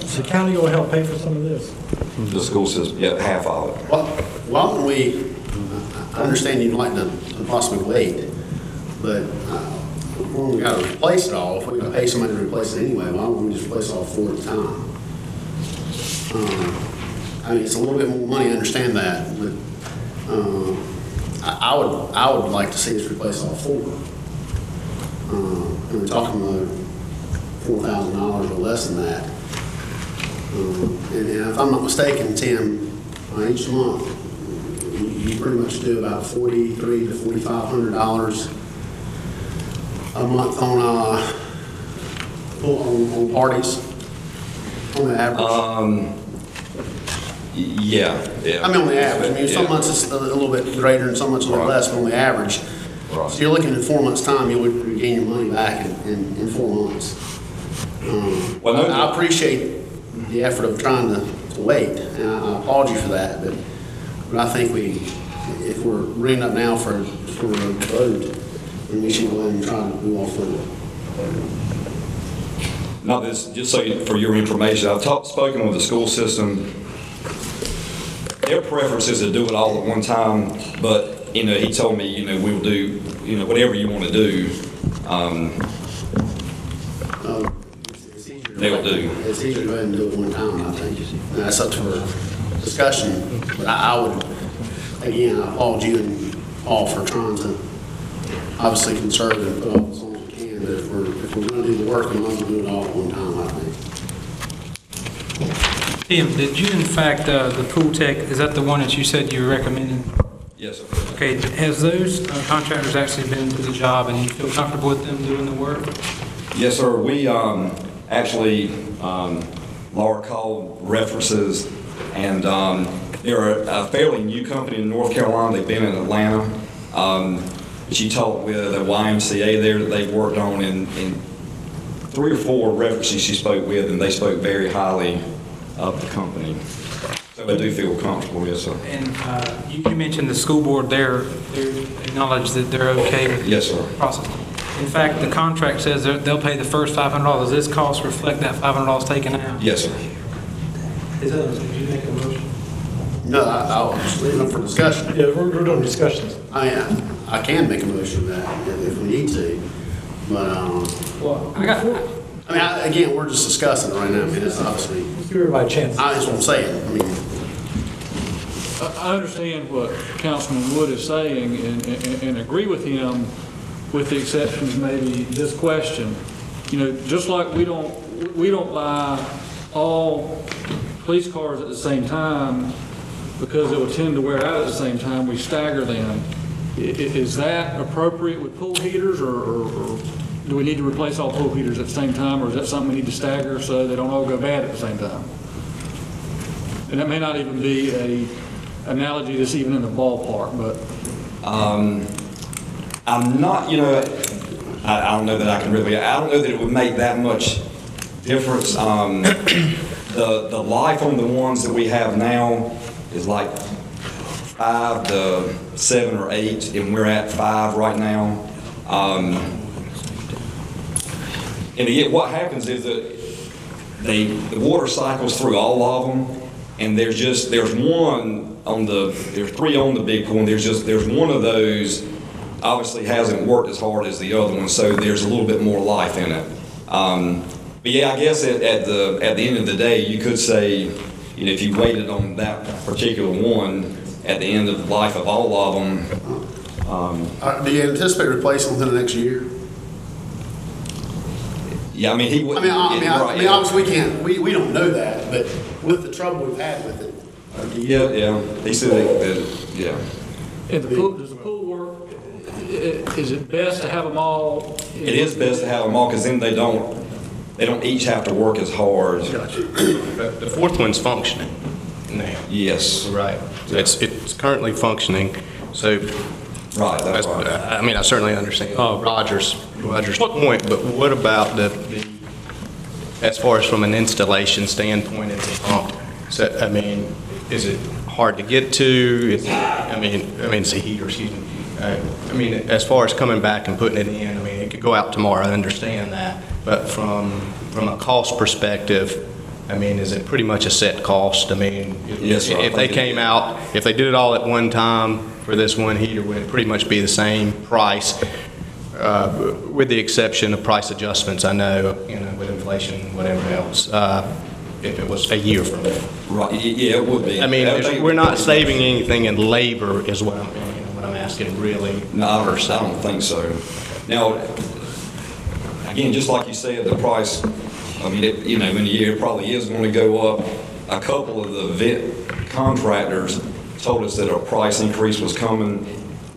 Is the county going to help pay for some of this? The school system, yeah, half of it. Well, why don't we, I understand you'd like to possibly wait, but when we got to replace it all, if we're going to pay somebody to replace it anyway, why don't we just replace all 4 at a time? I mean, it's a little bit more money, I understand that, but I would like to see us replace all 4. And we're talking about $4,000 or less than that. And if I'm not mistaken, Tim, each month, you pretty much do about $4,300 to $4,500 a month on parties, on the average. Yeah. I mean, on the average. I mean, some months it's a little bit greater and some months a little less, but on the average. Right. So you're looking at 4 months' time, you would regain your money back in 4 months. I appreciate the effort of trying to wait, and I applaud you for that, but I think if we're bringing up now for a vote, then we should go ahead and try to move on forward. Now, this, just so for your information, I've spoken with the school system. Their preference is to do it all at one time, but, you know, he told me, you know, we'll do, you know, whatever you want to do, they'll do. It's easier to go ahead and do it one time, I think. That's up to discussion, but I would, again, I applaud you and Paul for trying to obviously conserve and put up as long as we can, but if we're going to do the work, we might as well do it all at one time, I think. Tim, did you in fact, the pool tech, is that the one that you said you were recommending? Yes, sir. Okay, has those contractors actually been to the job and you feel comfortable with them doing the work? Yes, sir. We actually, Laura called references, and they're a fairly new company in North Carolina. They've been in Atlanta. She talked with a YMCA there that they've worked on, and 3 or 4 references she spoke with, and they spoke very highly of the company. So I do feel comfortable, yes, sir. And you mentioned the school board there, they acknowledge that they're okay with yes, sir. The process. In fact, the contract says they'll pay the first $500. Does this cost reflect that $500 taken out? Yes, sir. Did you make a motion? No, I'll just leave it for discussion. Yeah, we're doing discussions. I can make a motion of that if we need to, but well, again, we're just discussing it right now. I mean, it's obviously. Let's give everybody a chance. That's what I'm saying. I mean, I understand what Councilman Wood is saying and agree with him, with the exceptions maybe this question. You know, just like we don't buy all police cars at the same time because it will tend to wear out at the same time, we stagger them. Is that appropriate with pool heaters, or do we need to replace all pool heaters at the same time, or is that something we need to stagger so they don't all go bad at the same time? And that may not even be a analogy that's even in the ballpark, but. I'm not, you know, I don't know that I can really, I don't know that it would make that much difference. The life on the ones that we have now is like 5 to 7 or 8, and we're at 5 right now. And again, what happens is that the water cycles through all of them, and there's 3 on the big pool, and there's one of those obviously hasn't worked as hard as the other one, so there's a little bit more life in it. But yeah, I guess at the end of the day, you could say, you know, if you waited on that particular one at the end of the life of all of them. Do you anticipate replacing within the next year? Yeah, I mean, he would. Obviously we don't know that, but with the trouble we've had with it. Yeah. He said that, yeah. Does the pool work? Is it best to have them all? It is best to have them all, because then they don't each have to work as hard. The 4th one's functioning now. Yes. Right. It's currently functioning. So Right, that's right. I mean, I certainly understand Roger's point, but what about as far as from an installation standpoint, it's a pump? So, I mean, is it hard to get to? It's a heater, excuse me. I mean, as far as coming back and putting it in, I mean, it could go out tomorrow, I understand that. But from a cost perspective, I mean, is it pretty much a set cost? I mean, yes, sir, if they came out, if they did it all at one time for this one heater, would it pretty much be the same price, with the exception of price adjustments? I know, with inflation, whatever else, if it was a year from now. Right, yeah, it would be. I mean, we're not saving anything in labor is what I'm asking, really. No, I don't think so. Now, again, just like you said, the price, I mean, in a year, it probably is going to go up. A couple of the contractors told us that a price increase was coming.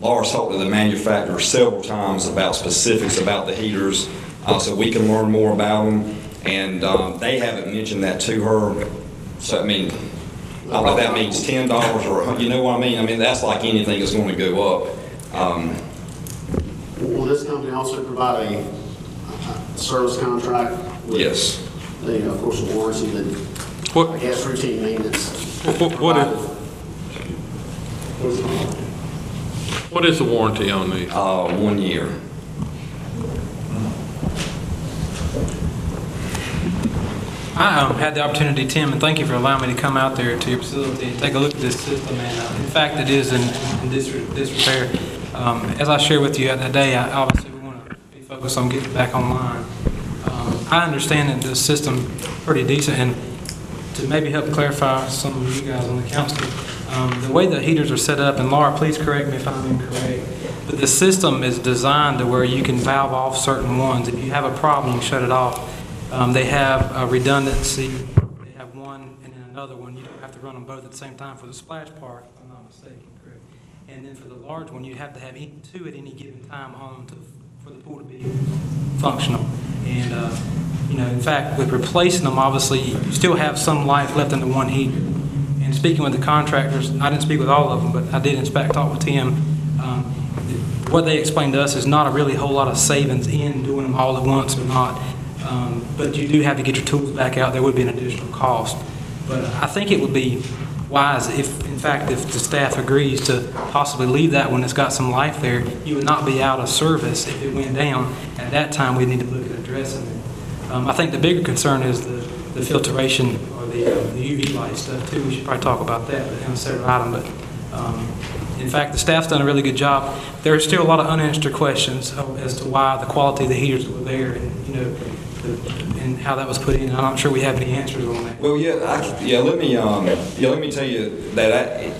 Laura's talked to the manufacturer several times about specifics about the heaters, so we can learn more about them. And they haven't mentioned that to her. So, I mean, I don't know if that means $10 or, you know what I mean? I mean, that's like anything that's going to go up. Will this company also provide a service contract? Yes. Of course, a warranty that, I guess, routine maintenance. What is the warranty on these? 1 year. I had the opportunity, Tim, and thank you for allowing me to come out there to your facility and take a look at this system. And in fact, it is in disrepair. As I shared with you that day, obviously we want to be focused on getting back online. I understand that the system is pretty decent, and to maybe help clarify some of you guys on the council, the way the heaters are set up, and Laura, please correct me if I'm incorrect, but the system is designed to where you can valve off certain ones. If you have a problem, you shut it off. They have a redundancy. They have one and then another one. You don't have to run them both at the same time for the splash park, if I'm not mistaken, correct? And then for the large one, you have to have two at any given time on for the pool to be functional. And, in fact, with replacing them, obviously, you still have some life left in the one heater. And speaking with the contractors, I didn't speak with all of them, but I did talk with Tim. What they explained to us is not a really whole lot of savings in doing them all at once or not. But you do have to get your tools back out. There would be an additional cost. But I think it would be wise if the staff agrees to possibly leave that one that's got some life there. You would not be out of service if it went down. At that time, we need to look at addressing it. I think the bigger concern is the filtration or the UV light stuff too. We should probably talk about that in a separate item. But in fact, the staff's done a really good job. There are still a lot of unanswered questions as to why the quality of the heaters were there, and and how that was put in. I'm not sure we have any answers on that. Well, let me tell you that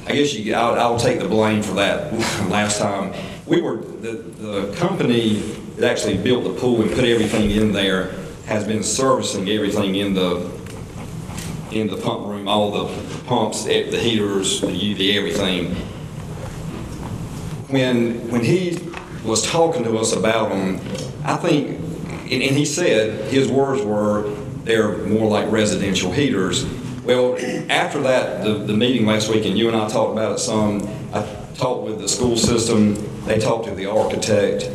I guess I'll take the blame for that. Last time the company that actually built the pool and put everything in there has been servicing everything in the pump room, all the pumps, the heaters, the UV, everything. When he was talking to us about them, I think, and he said, his words were, they're more like residential heaters. Well, after that, the meeting last week, and you and I talked about it some, I talked with the school system, they talked to the architect.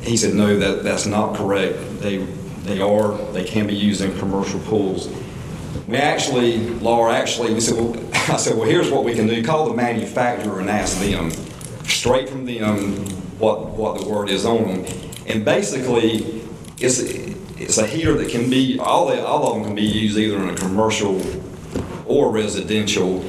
He said, no, that's not correct. They can be used in commercial pools. Laura, we said, I said, well, here's what we can do. Call the manufacturer and ask them, straight from them, what the word is on them. And basically, it's a heater that can be, all of them can be used either in a commercial or residential.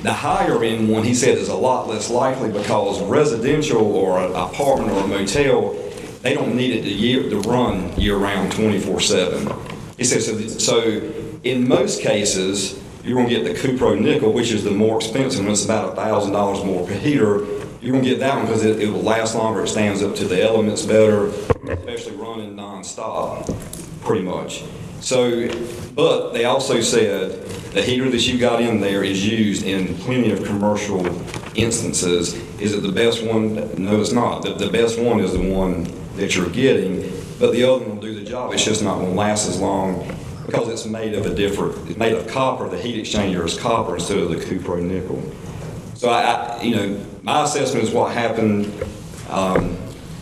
The higher end one, he said, is a lot less likely because residential or an apartment or a motel, they don't need it to run year-round 24/7. He said, so in most cases, you're going to get the Cupro nickel, which is the more expensive one. It's about $1,000 more per heater. You're going to get that one because it will last longer. It stands up to the elements better, especially running nonstop, pretty much. So, but they also said the heater that you got in there is used in plenty of commercial instances. Is it the best one? No, it's not. The best one is the one that you're getting, but the other one will do the job. It's just not going to last as long because it's made of copper. The heat exchanger is copper instead of the Cupro nickel. So my my assessment is what happened,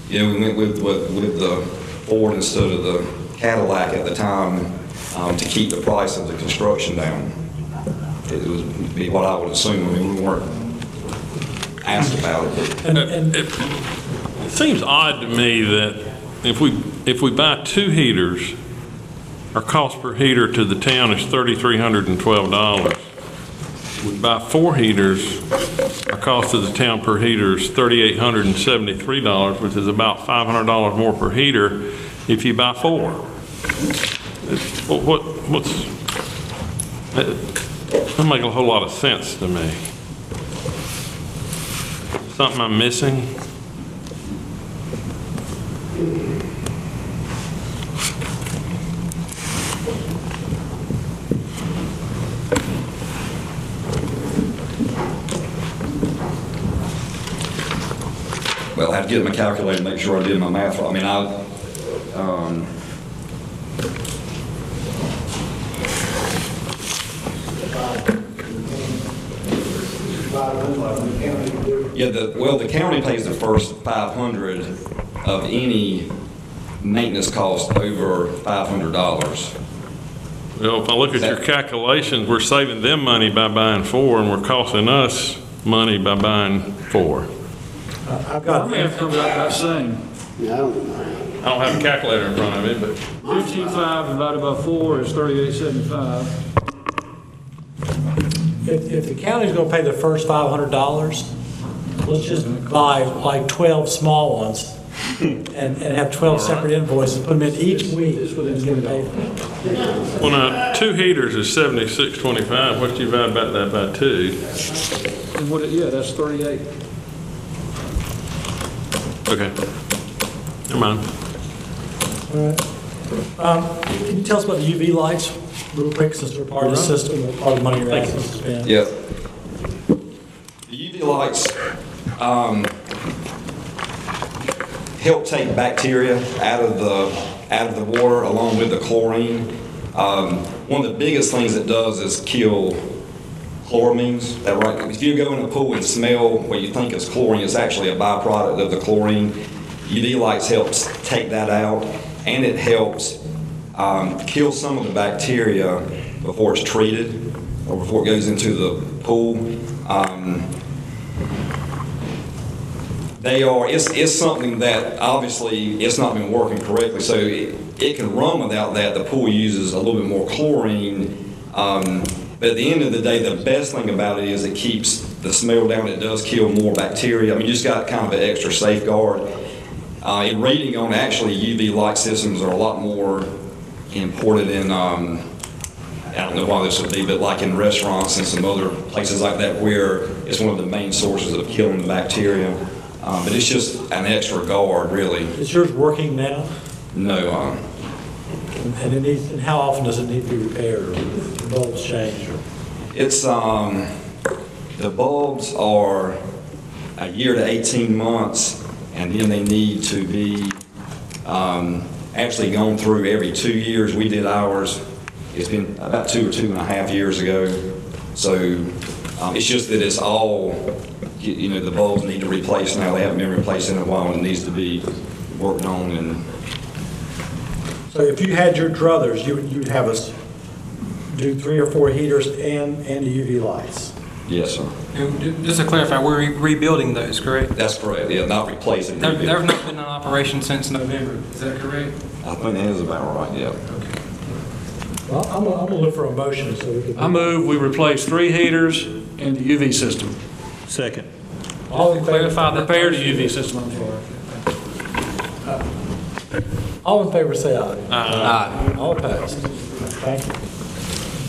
we went with the Ford instead of the Cadillac at the time to keep the price of the construction down. It would be what I would assume. I mean, we weren't asked about it. It seems odd to me that if we buy 2 heaters, our cost per heater to the town is $3,312. We buy 4 heaters, our cost to the town per heater is $3,873, which is about $500 more per heater if you buy 4. That doesn't make a whole lot of sense to me. Something I'm missing? Well, I have to get my calculator and make sure I did my math right. I mean, the county pays the first $500 of any maintenance cost over $500. Well, if I look at your calculations, we're saving them money by buying 4, and we're costing us money by buying 4. I've got math comes out about the same. Yeah, I don't have a calculator in front of me, but 15.5 divided by 4 is 38.75. If the county's gonna pay the first $500, let's just buy like 12 small ones and have 12 separate invoices, put them in each week and get paid. well, now 2 heaters is $76.25. What do you divide about that by 2? And that's 38. Okay. Never mind. All right. Can you tell us about the UV lights real quick, since they're part of the system, or part of the money you're asking us to spend? Yeah. The UV lights help take bacteria out of the water along with the chlorine. One of the biggest things it does is kill chloramines. That right? If you go in a pool and smell what you think is chlorine, it's actually a byproduct of the chlorine. UV lights helps take that out, and it helps kill some of the bacteria before it's treated or before it goes into the pool. It's something that obviously it's not been working correctly, so it can run without that. The pool uses a little bit more chlorine, but at the end of the day, the best thing about it is it keeps the smell down. It does kill more bacteria. I mean, you just got kind of an extra safeguard. In reading on actually UV light systems are a lot more imported in, I don't know why this would be, but like in restaurants and some other places like that where it's one of the main sources of killing the bacteria. But it's just an extra guard, really. Is yours working now? No. And how often does it need to be repaired, or the bulbs changed? It's, the bulbs are a year to 18 months, and then they need to be actually gone through every 2 years. We did ours, it's been about 2 or 2.5 years ago. So it's just that it's all, the bulbs need to replace now. They haven't been replaced in a while, and it needs to be worked on. And so if you had your druthers, you'd have us do 3 or 4 heaters and the UV lights? Yes, sir. And just to clarify, we're rebuilding those, correct? That's correct, yeah, not replacing. They've not been in operation since November, is that correct? I think that is about right, yeah. Okay. Well, I'm gonna look for a motion so we can... I move we replace 3 heaters in the UV system. Second. All in favor? Repair the UV system, I'm sorry. All in favor, say aye. Aye. All opposed? Thank you.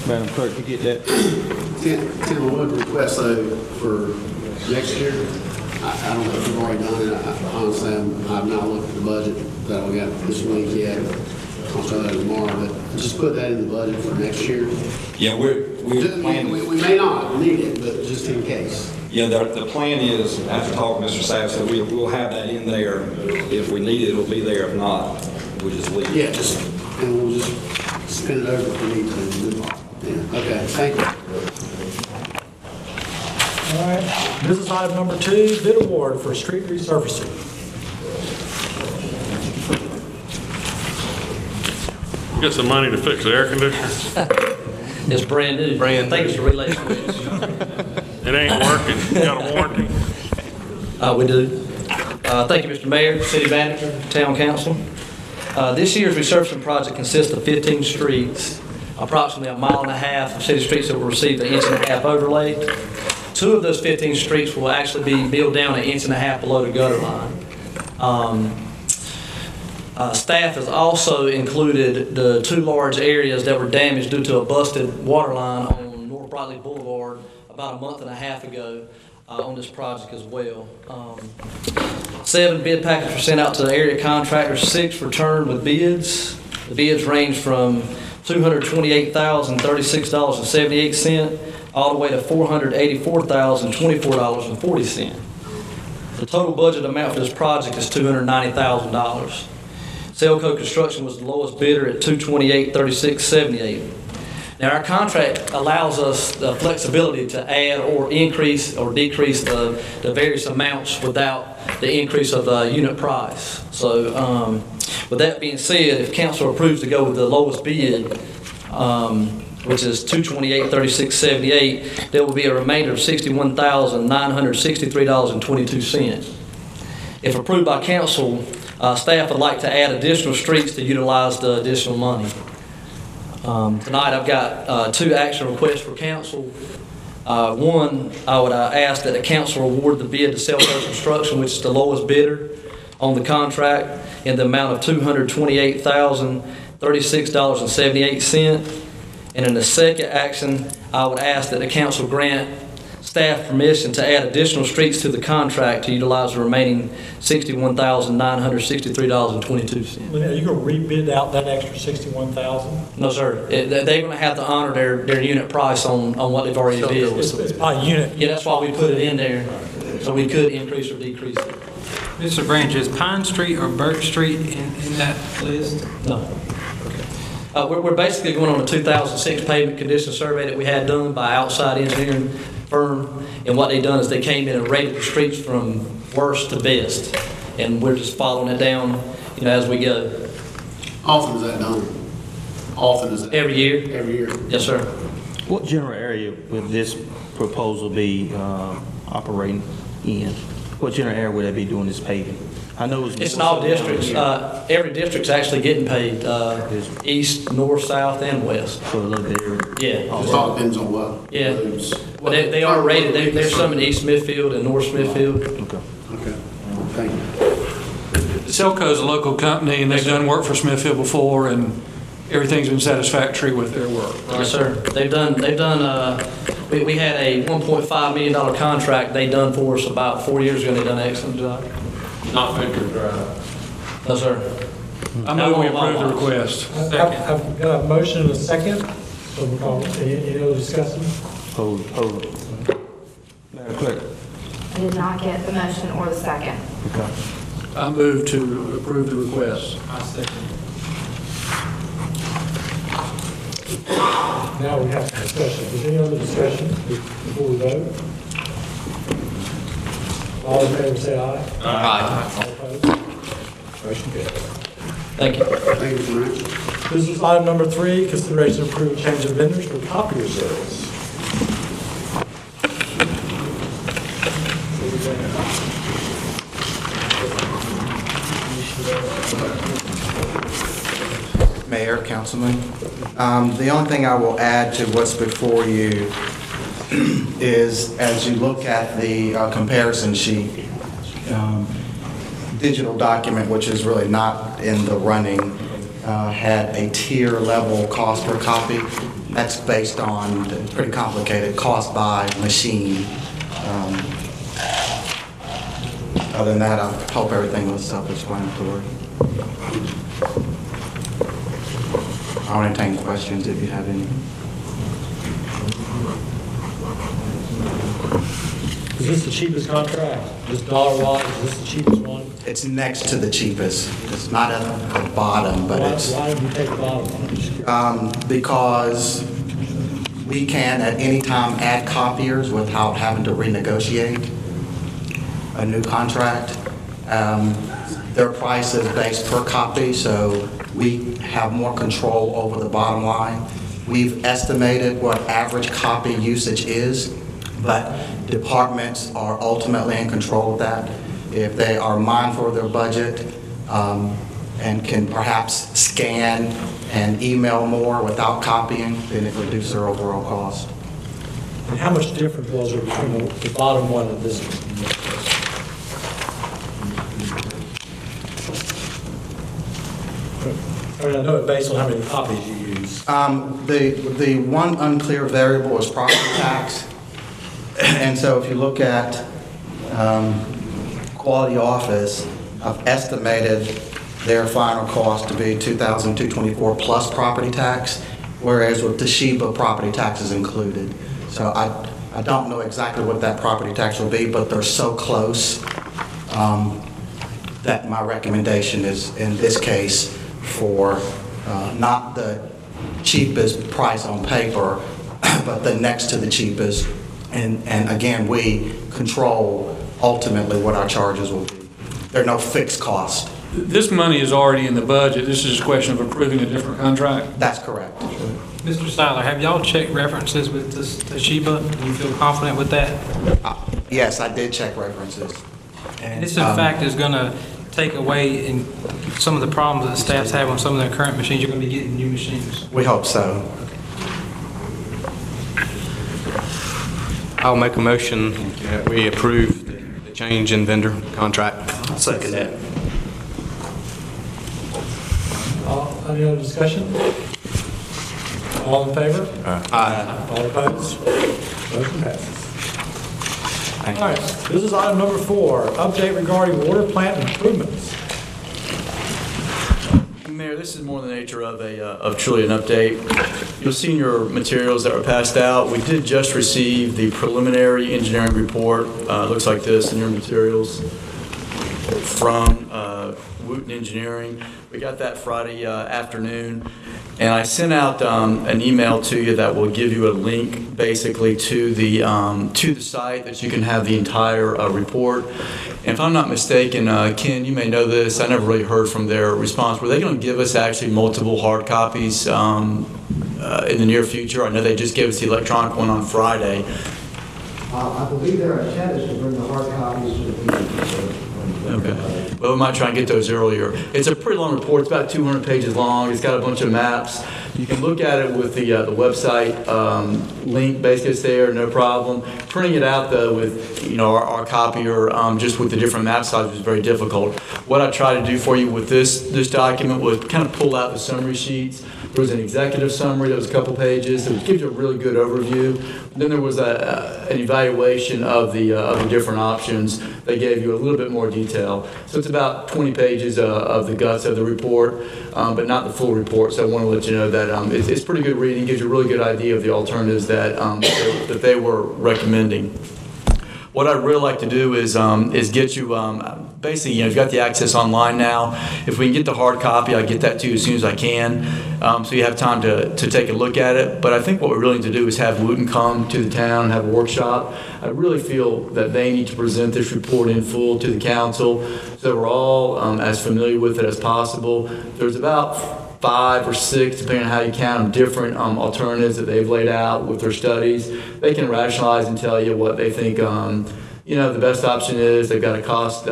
Madam Clerk, you get that? Tim, I would request though for next year, I don't know if you've already done it, honestly, I've not looked at the budget that we got this week yet. I'll show that tomorrow, but just put that in the budget for next year. Yeah, we may not need it, but just in case. Yeah, the plan is, after talking to Mr. Sapp, so we'll have that in there. If we need it, it'll be there. If not, we'll just leave it. Yeah, and we'll just spin it over if we need to. Yeah. Okay, thank you. All right, business item number 2, bid award for street resurfacing. You got some money to fix the air conditioner? It's brand new. I think it's a relay switch. It ain't working. You got a warranty? We do. Thank you, Mr. Mayor, City Manager, Town Council. This year's resurfacing project consists of 15 streets, approximately 1.5 miles of city streets that will receive an 1.5 inch overlay. 2 of those 15 streets will actually be milled down 1.5 inches below the gutter line. Staff has also included the 2 large areas that were damaged due to a busted water line on North Brightly Boulevard about 1.5 months ago on this project as well. 7 bid packages were sent out to the area contractors, 6 returned with bids. The bids range from $228,036.78 all the way to $484,024.40. The total budget amount for this project is $290,000. Selco Construction was the lowest bidder at $228,36.78. Now, our contract allows us the flexibility to add or increase or decrease the various amounts without the increase of the unit price. So, with that being said, if council approves to go with the lowest bid, which is $228,36.78, there will be a remainder of $61,963.22. If approved by council, staff would like to add additional streets to utilize the additional money. Tonight I've got 2 action requests for council. One, I would ask that the council award the bid to Selco Construction, which is the lowest bidder on the contract, in the amount of $228,036.78. And in the second action, I would ask that the council grant staff permission to add additional streets to the contract to utilize the remaining $61,963.22. Are you going to rebid out that extra $61,000? No, sir. They're going to have to honor their unit price on what they've already bid. It's by unit. Yeah, that's why we put it in there, so we could increase or decrease it. Mr. Branch, is Pine Street or Birch Street in that list? No. We're basically going on a 2006 pavement condition survey that we had done by outside engineering firm, and what they done is they came in and rated the streets from worst to best, and we're just following it down, as we go. Often is that done? Often is that? Every year. Every year. Yes, sir. What general area would this proposal be operating in? What general area would they be doing this paving? I know it's in all districts. Every district's actually getting paid, east, north, south, and west. So a little bit area. Yeah. It all depends on what. Yeah. Well, they are rated. There's some in East Smithfield and North Smithfield. Okay. Thank you. Selco is a local company, and they've done work for Smithfield before, and everything's been satisfactory with their work. Right? Yes, sir. They've done. We had a $1.5 million contract they done for us about 4 years ago. They done an excellent job. Not Venture Drive. No, sir. I move we approve the request. I've got a motion and a second. So we'll call any other discussion? Hold. Madam Clerk. I did not get the motion or the second. Okay. I move to approve the request. I second. Now we have some discussion. Is there any other discussion before we vote? All in favor, say aye. Aye. All opposed? Motion carries. Thank you. Thank you, Frank. Business item number 3, consideration of approved change of vendors for copier service. Mayor, Councilman, the only thing I will add to what's before you is, as you look at the comparison sheet, digital document, which is really not in the running, had a tier level cost per copy. That's based on pretty complicated cost by machine. Other than that, I hope everything was self-explanatory. I'll entertain questions if you have any. Is this the cheapest contract? Just dollar-wise, is this the cheapest one? It's next to the cheapest. It's not at the bottom, but Why did you take the bottom one? because We can at any time add copiers without having to renegotiate a new contract. Their price is based per copy, so we have more control over the bottom line. We've estimated what average copy usage is, but departments are ultimately in control of that. If they are mindful of their budget and can perhaps scan and email more without copying, then it reduces their overall cost. And how much difference was there between the bottom one and this one? I mean, I know it based on how many copies you use. The one unclear variable is property tax. And so if you look at Quality Office, I've estimated their final cost to be $2,224 plus property tax, whereas with Toshiba, property tax is included. So I don't know exactly what that property tax will be, but they're so close that my recommendation is, in this case, for not the cheapest price on paper, but the next to the cheapest. And again, we control ultimately what our charges will be. There are no fixed costs. This money is already in the budget. This is just a question of approving a different contract. That's correct. Mr. Styler, have y'all checked references with Toshiba? Do you feel confident with that? Yes, I did check references. And this, in fact, is going to take away in some of the problems that the staffs have on some of their current machines. You're going to be getting new machines. We hope so. I'll make a motion that we approve the change in vendor contract. I'll second that. Any other discussion? All in favor? Aye. All opposed? Motion passes. All right, this is item number 4, update regarding water plant improvements. Mayor, this is more in the nature of truly an update. You'll see in your materials that were passed out, we did just receive the preliminary engineering report. Looks like this in your materials from Wooten Engineering. We got that Friday afternoon, and I sent out an email to you that will give you a link basically to the site that you can have the entire report. And if I'm not mistaken, Ken, you may know this, I never really heard from their response. Were they going to give us actually multiple hard copies in the near future? I know they just gave us the electronic one on Friday. I believe their intent is to bring the hard copies to the meeting. Okay. Well, we might try and get those earlier. It's a pretty long report. It's about 200 pages long. It's got a bunch of maps. You can look at it with the website link. Basically, it's there, no problem. Printing it out, though, with our copier, just with the different map sizes was very difficult. What I tried to do for you with this document was kind of pull out the summary sheets. There was an executive summary that was a couple pages. It gives you a really good overview. Then there was an evaluation of the different options. They gave you a little bit more detail. So it's about 20 pages of the guts of the report, but not the full report. So I want to let you know that it's pretty good reading. Gives you a really good idea of the alternatives that they were recommending. What I'd really like to do is get you, basically, you've got the access online now. If we can get the hard copy, I'll get that to you as soon as I can, so you have time to take a look at it. But I think what we really need to do is have Wooten come to the town and have a workshop. I really feel that they need to present this report in full to the council so we're all as familiar with it as possible. There's about 5 or 6, depending on how you count them, different alternatives that they've laid out with their studies. They can rationalize and tell you what they think the best option is. They've got a cost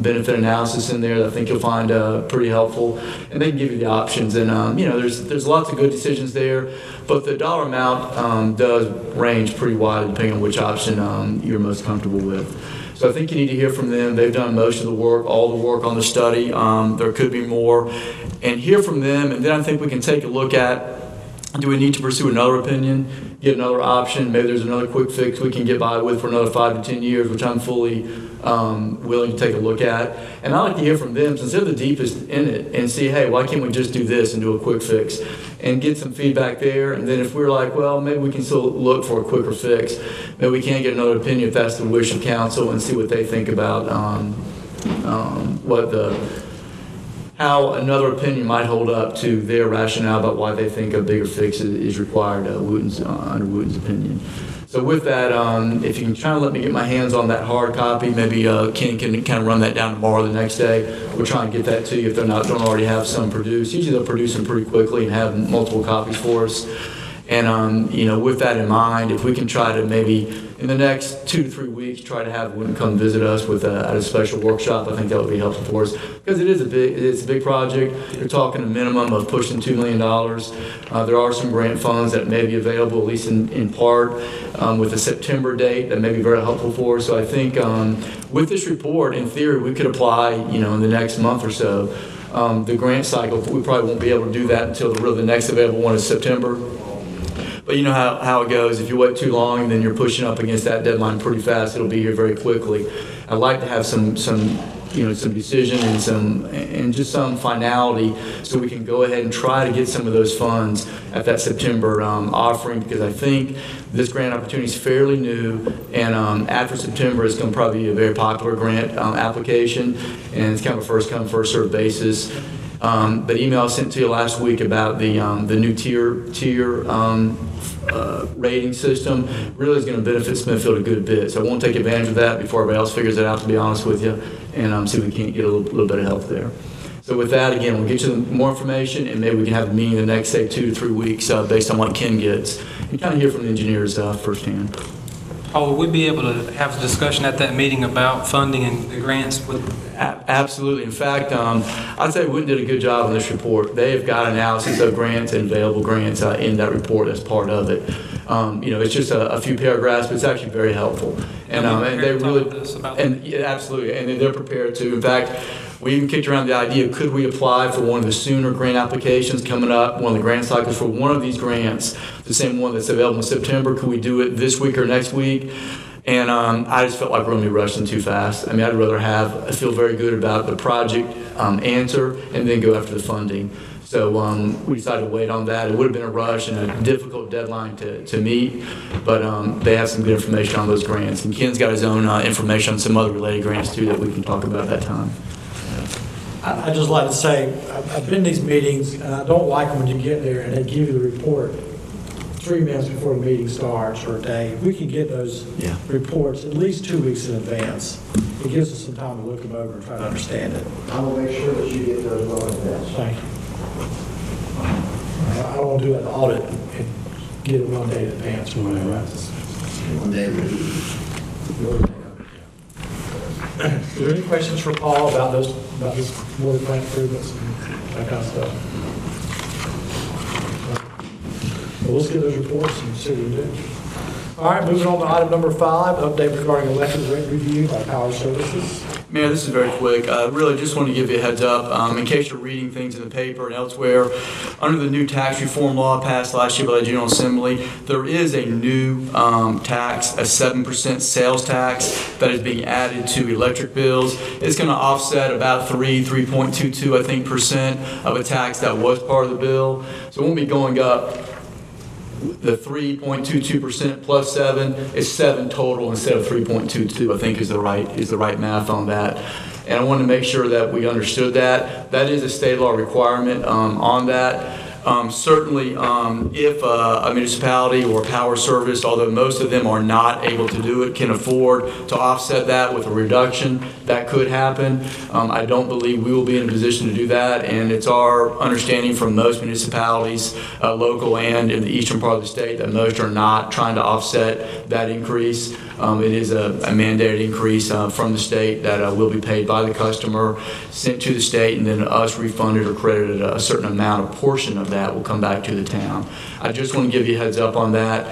benefit analysis in there that I think you'll find pretty helpful, and they can give you the options. And there's lots of good decisions there, but the dollar amount does range pretty wide depending on which option you're most comfortable with. So I think you need to hear from them. They've done most of the work, all the work on the study. There could be more. And hear from them, and then I think we can take a look at, do we need to pursue another opinion, get another option? Maybe there's another quick fix we can get by with for another 5 to 10 years, which I'm fully willing to take a look at. And I'd like to hear from them, since they're the deepest in it, and see, hey, why can't we just do this and do a quick fix? And get some feedback there. And then if we're like, well, maybe we can still look for a quicker fix. Maybe we can get another opinion if that's the wish of council, and see what they think about how another opinion might hold up to their rationale about why they think a bigger fix is required under Wooten's opinion. So with that, if you can try to let me get my hands on that hard copy, maybe Ken can kind of run that down tomorrow or the next day. We'll try and get that to you if don't already have some produced. Usually they'll produce them pretty quickly and have multiple copies for us. And, with that in mind, if we can try to maybe in the next 2 to 3 weeks, try to have Wooten come visit us at a special workshop, I think that would be helpful for us. Because it's a big project. You're talking a minimum of pushing $2 million. There are some grant funds that may be available, at least in part, with a September date that may be very helpful for us. So I think with this report, in theory, we could apply, in the next month or so. The grant cycle, we probably won't be able to do that until the next available one is September. But you know how it goes. If you wait too long, then you're pushing up against that deadline pretty fast. It'll be here very quickly. I'd like to have some decision and just some finality so we can go ahead and try to get some of those funds at that September offering, because I think this grant opportunity is fairly new, and after September it's going to probably be a very popular grant application, and it's kind of a first come first served basis. But email I sent to you last week about the new tier rating system really is going to benefit Smithfield a good bit. So I won't take advantage of that before everybody else figures it out, to be honest with you, and see if we can't get a little bit of help there. So with that, again, we'll get you more information, and maybe we can have a meeting the next, say, 2 to 3 weeks based on what Ken gets, and kind of hear from the engineers firsthand. Oh, will we be able to have a discussion at that meeting about funding and the grants? Absolutely. In fact, I'd say Wooten did a good job on this report. They have got analysis of grants and available grants in that report as part of it. It's just a few paragraphs, but it's actually very helpful. And they really, absolutely, and they're prepared to. In fact, we even kicked around the idea, could we apply for one of the sooner grant applications coming up, one of the grant cycles for one of these grants, the same one that's available in September? Could we do it this week or next week? And I just felt like we're going to be rushing too fast. I mean, I'd rather feel very good about the project answer and then go after the funding. So we decided to wait on that. It would have been a rush and a difficult deadline to meet, but they have some good information on those grants. And Ken's got his own information on some other related grants too that we can talk about at that time. I'd just like to say, I've been to these meetings, and I don't like when you get there and they give you the report 3 minutes before the meeting starts or a day. If we can get those reports at least 2 weeks in advance, it gives us some time to look them over and try to understand it. I will make sure that you get those well in advance. Thank you. I don't want to do an audit and get it 1 day in advance or whatever. 1 day. Are there any questions for Paul about this water plant improvements and that kind of stuff? Well, let's get those reports and see what we do. All right, moving on to item number 5, update regarding electric rate review by Power Services. Mayor, this is very quick. Really just want to give you a heads up. In case you're reading things in the paper and elsewhere, under the new tax reform law passed last year by the General Assembly, there is a new tax, a 7% sales tax that is being added to electric bills. It's going to offset about 3.22, I think, percent of a tax that was part of the bill. So it won't be going up. The 3.22% plus 7 is 7 total instead of 3.22. I think is the right math on that. And I wanted to make sure that we understood that. That is a state law requirement on that. Certainly, if a municipality or power service, although most of them are not able to do it, can afford to offset that with a reduction, that could happen. I don't believe we will be in a position to do that, and it's our understanding from most municipalities, local and in the eastern part of the state, that most are not trying to offset that increase. It is a mandated increase from the state that will be paid by the customer, sent to the state, and then us refunded or credited a certain amount, a portion of that will come back to the town. I just want to give you a heads up on that.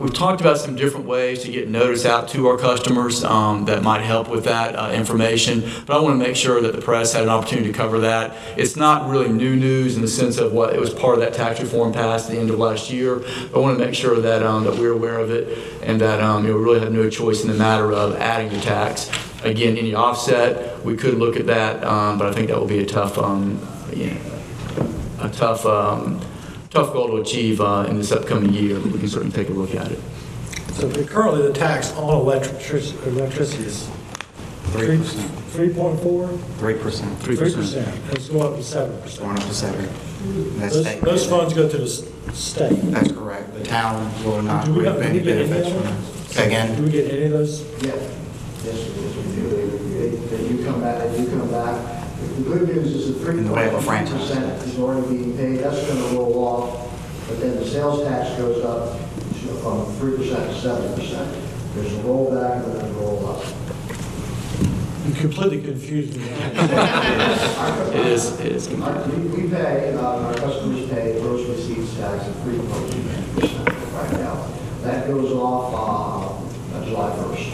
We've talked about some different ways to get notice out to our customers that might help with that information, but I want to make sure that the press had an opportunity to cover that. It's not really new news in the sense of what it was part of that tax reform passed at the end of last year. I want to make sure that that we're aware of it and that we really have no choice in the matter of adding the tax. Again, any offset, we could look at that, but I think that will be a tough goal to achieve in this upcoming year. We can certainly take a look at it. So currently the tax on electricity is 3%. 3.4? 3%. 3%. It's going up to 7%. Going up to 7. That's state. Those funds go to the state. That's correct. The town will not Do we reap get any any of benefits from them? it. Say again? Do we get any of those? Yeah. Yes, we do. They do come back, they do come back. The good news is the In the way of a franchise. 3% is already being paid, that's going to roll off, but then the sales tax goes up from 3% to 7%. There's a rollback and then a roll up. You completely confused me. It is We pay, our customers pay gross receipts tax at 3.2% right now. That goes off July 1st.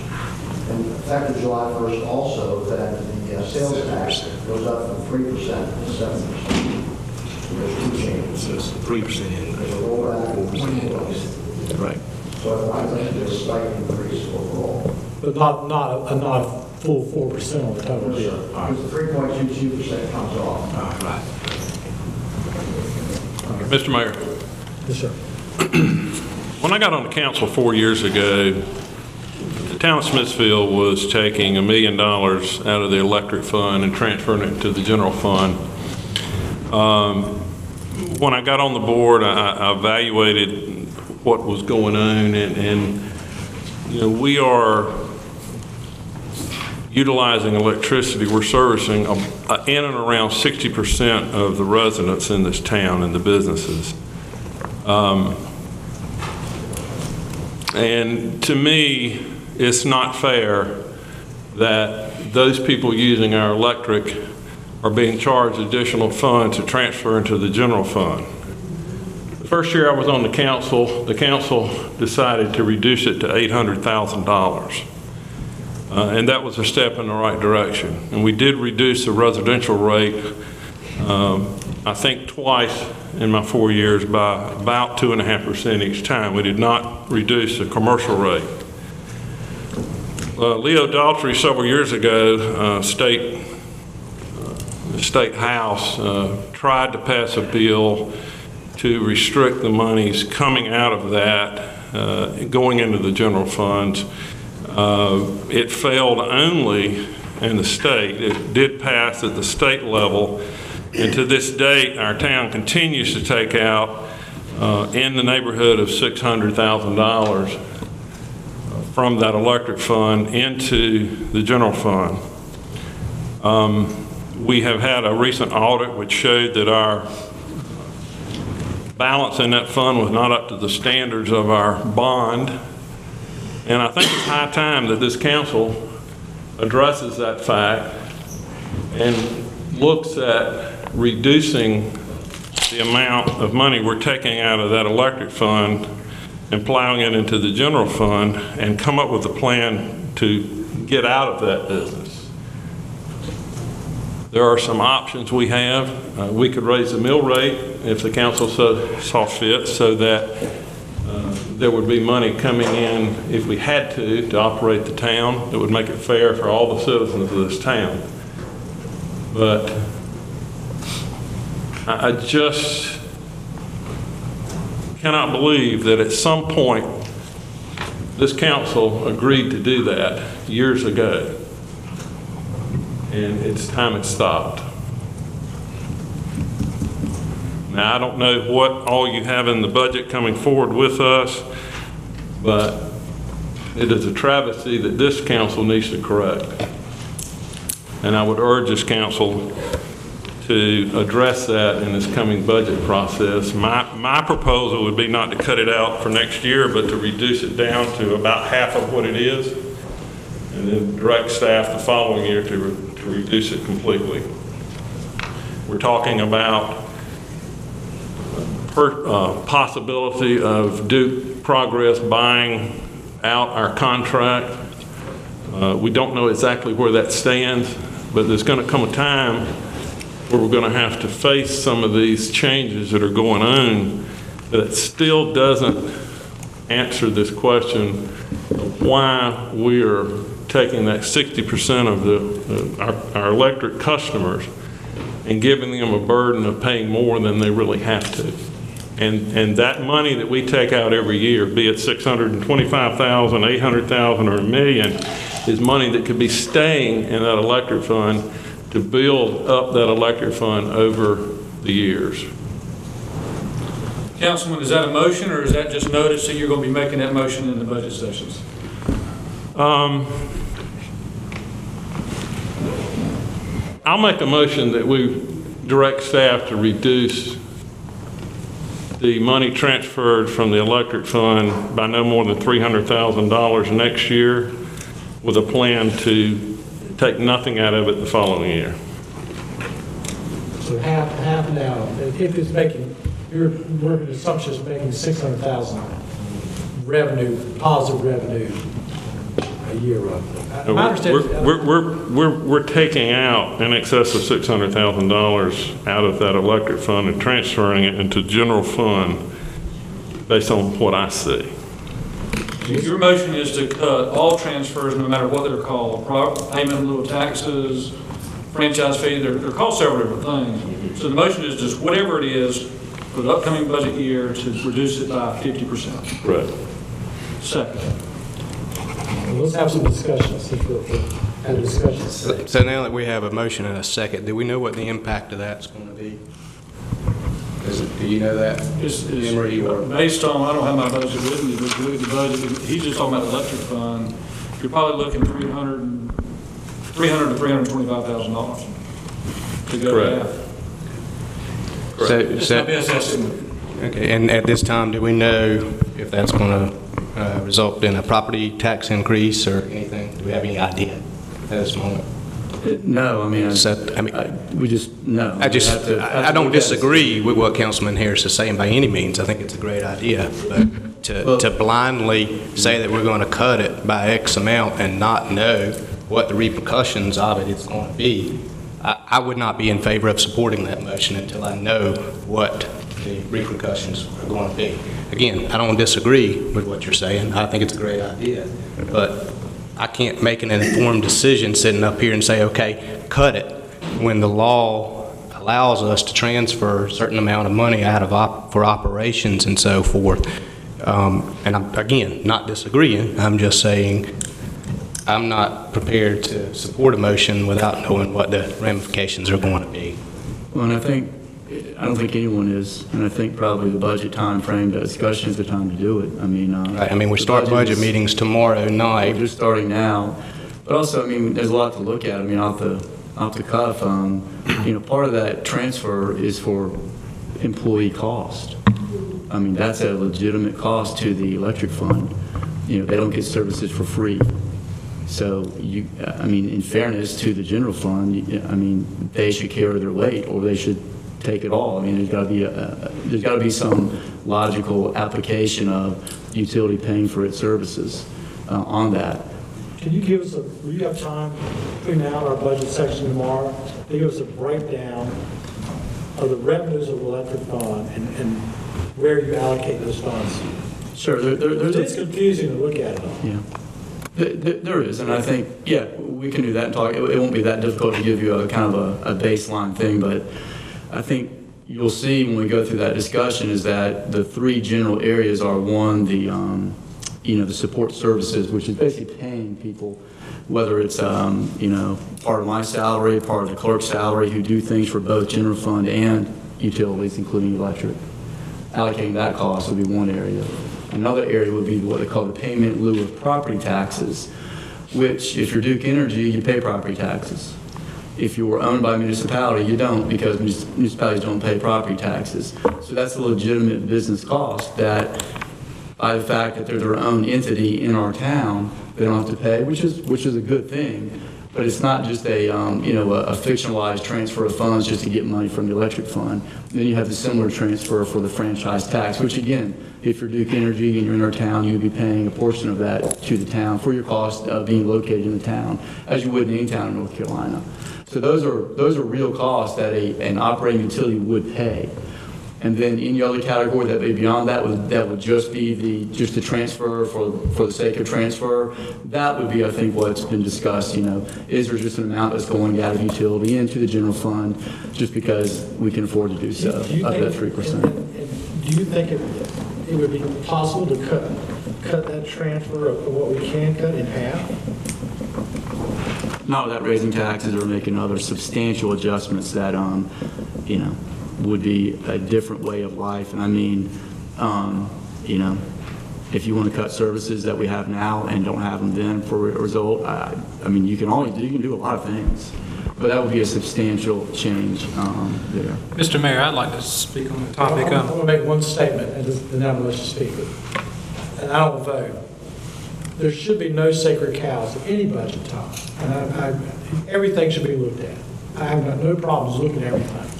And effective July 1st also, that the sales tax goes up from 3% to 7%. So there's two changes. So it's 3% in. There's a rollback. Right. So I think there's a slight increase overall. But not a full 4% on the total bill. Because the 3.22% comes off. Right. Mr. Mayor, Yes, sir. when I got on the council 4 years ago, the town of Smithfield was taking $1 million out of the electric fund and transferring it to the general fund. When I got on the board, I evaluated what was going on, and you know, we are utilizing electricity. We're servicing in and around 60% of the residents in this town and the businesses. And to me, it's not fair that those people using our electric are being charged additional funds to transfer into the general fund. The first year I was on the council decided to reduce it to $800,000. And that was a step in the right direction. And we did reduce the residential rate, I think twice in my 4 years by about 2.5% each time. We did not reduce the commercial rate. Leo Daltrey several years ago, the State House tried to pass a bill to restrict the monies coming out of that going into the general funds. It failed only in the state. It did pass at the state level, and to this date our town continues to take out in the neighborhood of $600,000 from that electric fund into the general fund. We have had a recent audit which showed that our balance in that fund was not up to the standards of our bond. And I think it's high time that this council addresses that fact and looks at reducing the amount of money we're taking out of that electric fund and plowing it into the general fund and come up with a plan to get out of that business. There are some options we have. We could raise the mill rate if the council saw fit, so that there would be money coming in if we had to operate the town. It would make it fair for all the citizens of this town. But I just cannot believe that at some point this council agreed to do that years ago, and it's time it stopped. Now, I don't know what all you have in the budget coming forward with us, but it is a travesty that this council needs to correct. And I would urge this council to address that in this coming budget process. My proposal would be not to cut it out for next year, but to reduce it down to about half of what it is, and then direct staff the following year to reduce it completely. We're talking about possibility of Duke Progress buying out our contract. We don't know exactly where that stands, but there's going to come a time where we're going to have to face some of these changes that are going on, but it still doesn't answer this question of why we're taking that 60% of our electric customers and giving them a burden of paying more than they really have to. And that money that we take out every year, be it $625,000, $800,000, or $1 million, is money that could be staying in that electric fund to build up that electric fund over the years. Councilman, is that a motion, or is that just notice that you're going to be making that motion in the budget sessions? I'll make a motion that we direct staff to reduce the money transferred from the electric fund by no more than $300,000 next year, with a plan to take nothing out of it the following year. So half now, if it's making, your working assumption is making 600,000 revenue, positive revenue a year roughly. We're taking out in excess of $600,000 out of that electric fund and transferring it into general fund based on what I see. Your motion is to cut all transfers, no matter what they're called, payment in lieu of taxes, franchise fee, they're called several different things. So the motion is just whatever it is for the upcoming budget year to reduce it by 50%. Right. Second. Let's have some discussions. Have discussions. So now that we have a motion and a second, do we know what the impact of that's going to be? Do you know that? Emory, based on, I don't have my budget with me, but the budget, he's just talking about the electric fund, you're probably looking $300,000 to $325,000 to go to half. It's my best estimate. Okay, and at this time, do we know if that's going to result in a property tax increase or anything? Do we have any idea at this moment? No, I mean, we just, no. I don't disagree with what Councilman Harris is saying by any means. I think it's a great idea. But to blindly say that we're going to cut it by X amount and not know what the repercussions of it is going to be, I would not be in favor of supporting that motion until I know what the repercussions are going to be. Again, I don't disagree with what you're saying. I think it's a great idea. But I can't make an informed decision sitting up here and say, okay, cut it, when the law allows us to transfer a certain amount of money out of for operations and so forth. And I'm, again, not disagreeing. I'm just saying I'm not prepared to support a motion without knowing what the ramifications are going to be. Well, and I don't think anyone is, and I think probably the budget time frame, the discussion is the time to do it. I mean, right. I mean, we start budget meetings tomorrow night. We're just starting now, but also, I mean, there's a lot to look at. I mean, off the cuff, part of that transfer is for employee cost. I mean, that's a legitimate cost to the electric fund. They don't get services for free. So I mean, in fairness to the general fund, I mean, they should carry their weight, or they should take it all. I mean, there's got to be some logical application of utility paying for its services on that. Can you give us will you have time between now and our budget section tomorrow to give us a breakdown of the revenues of the electric fund and where you allocate those funds? Sure. It's confusing to look at it all. Yeah. There is, and I think, yeah, we can do that and talk. It won't be that difficult to give you a kind of a baseline thing, but I think you'll see when we go through that discussion is that the three general areas are, one, the support services, which is basically paying people, whether it's part of my salary, part of the clerk's salary, who do things for both general fund and utilities, including electric. Allocating that cost would be one area. Another area would be what they call the payment in lieu of property taxes, which, if you're Duke Energy, you pay property taxes. If you were owned by a municipality, you don't, because municipalities don't pay property taxes. So that's a legitimate business cost that, by the fact that they're their own entity in our town, they don't have to pay, which is a good thing. But it's not just a fictionalized transfer of funds just to get money from the electric fund. Then you have the similar transfer for the franchise tax, which again, if you're Duke Energy and you're in our town, you'd be paying a portion of that to the town for your cost of being located in the town, as you would in any town in North Carolina. So those are real costs that an operating utility would pay. And then any other category that may be beyond that would just be the transfer for the sake of transfer. That would be, I think, what's been discussed. Is there just an amount that's going out of utility into the general fund just because we can afford to do so, up to that 3%? you think it would be possible to cut that transfer of what we can cut in half? Not without raising taxes or making other substantial adjustments that, you know, would be a different way of life. And I mean, you know, if you want to cut services that we have now and don't have them then for a result, I mean, you can do a lot of things. But that would be a substantial change there. Mr. Mayor, I'd like to speak on the topic. I'm going to make one statement, and then I'm going to let you speak. And I don't vote. There should be no sacred cows at any budget time. And everything should be looked at. I have got no problems looking at everything.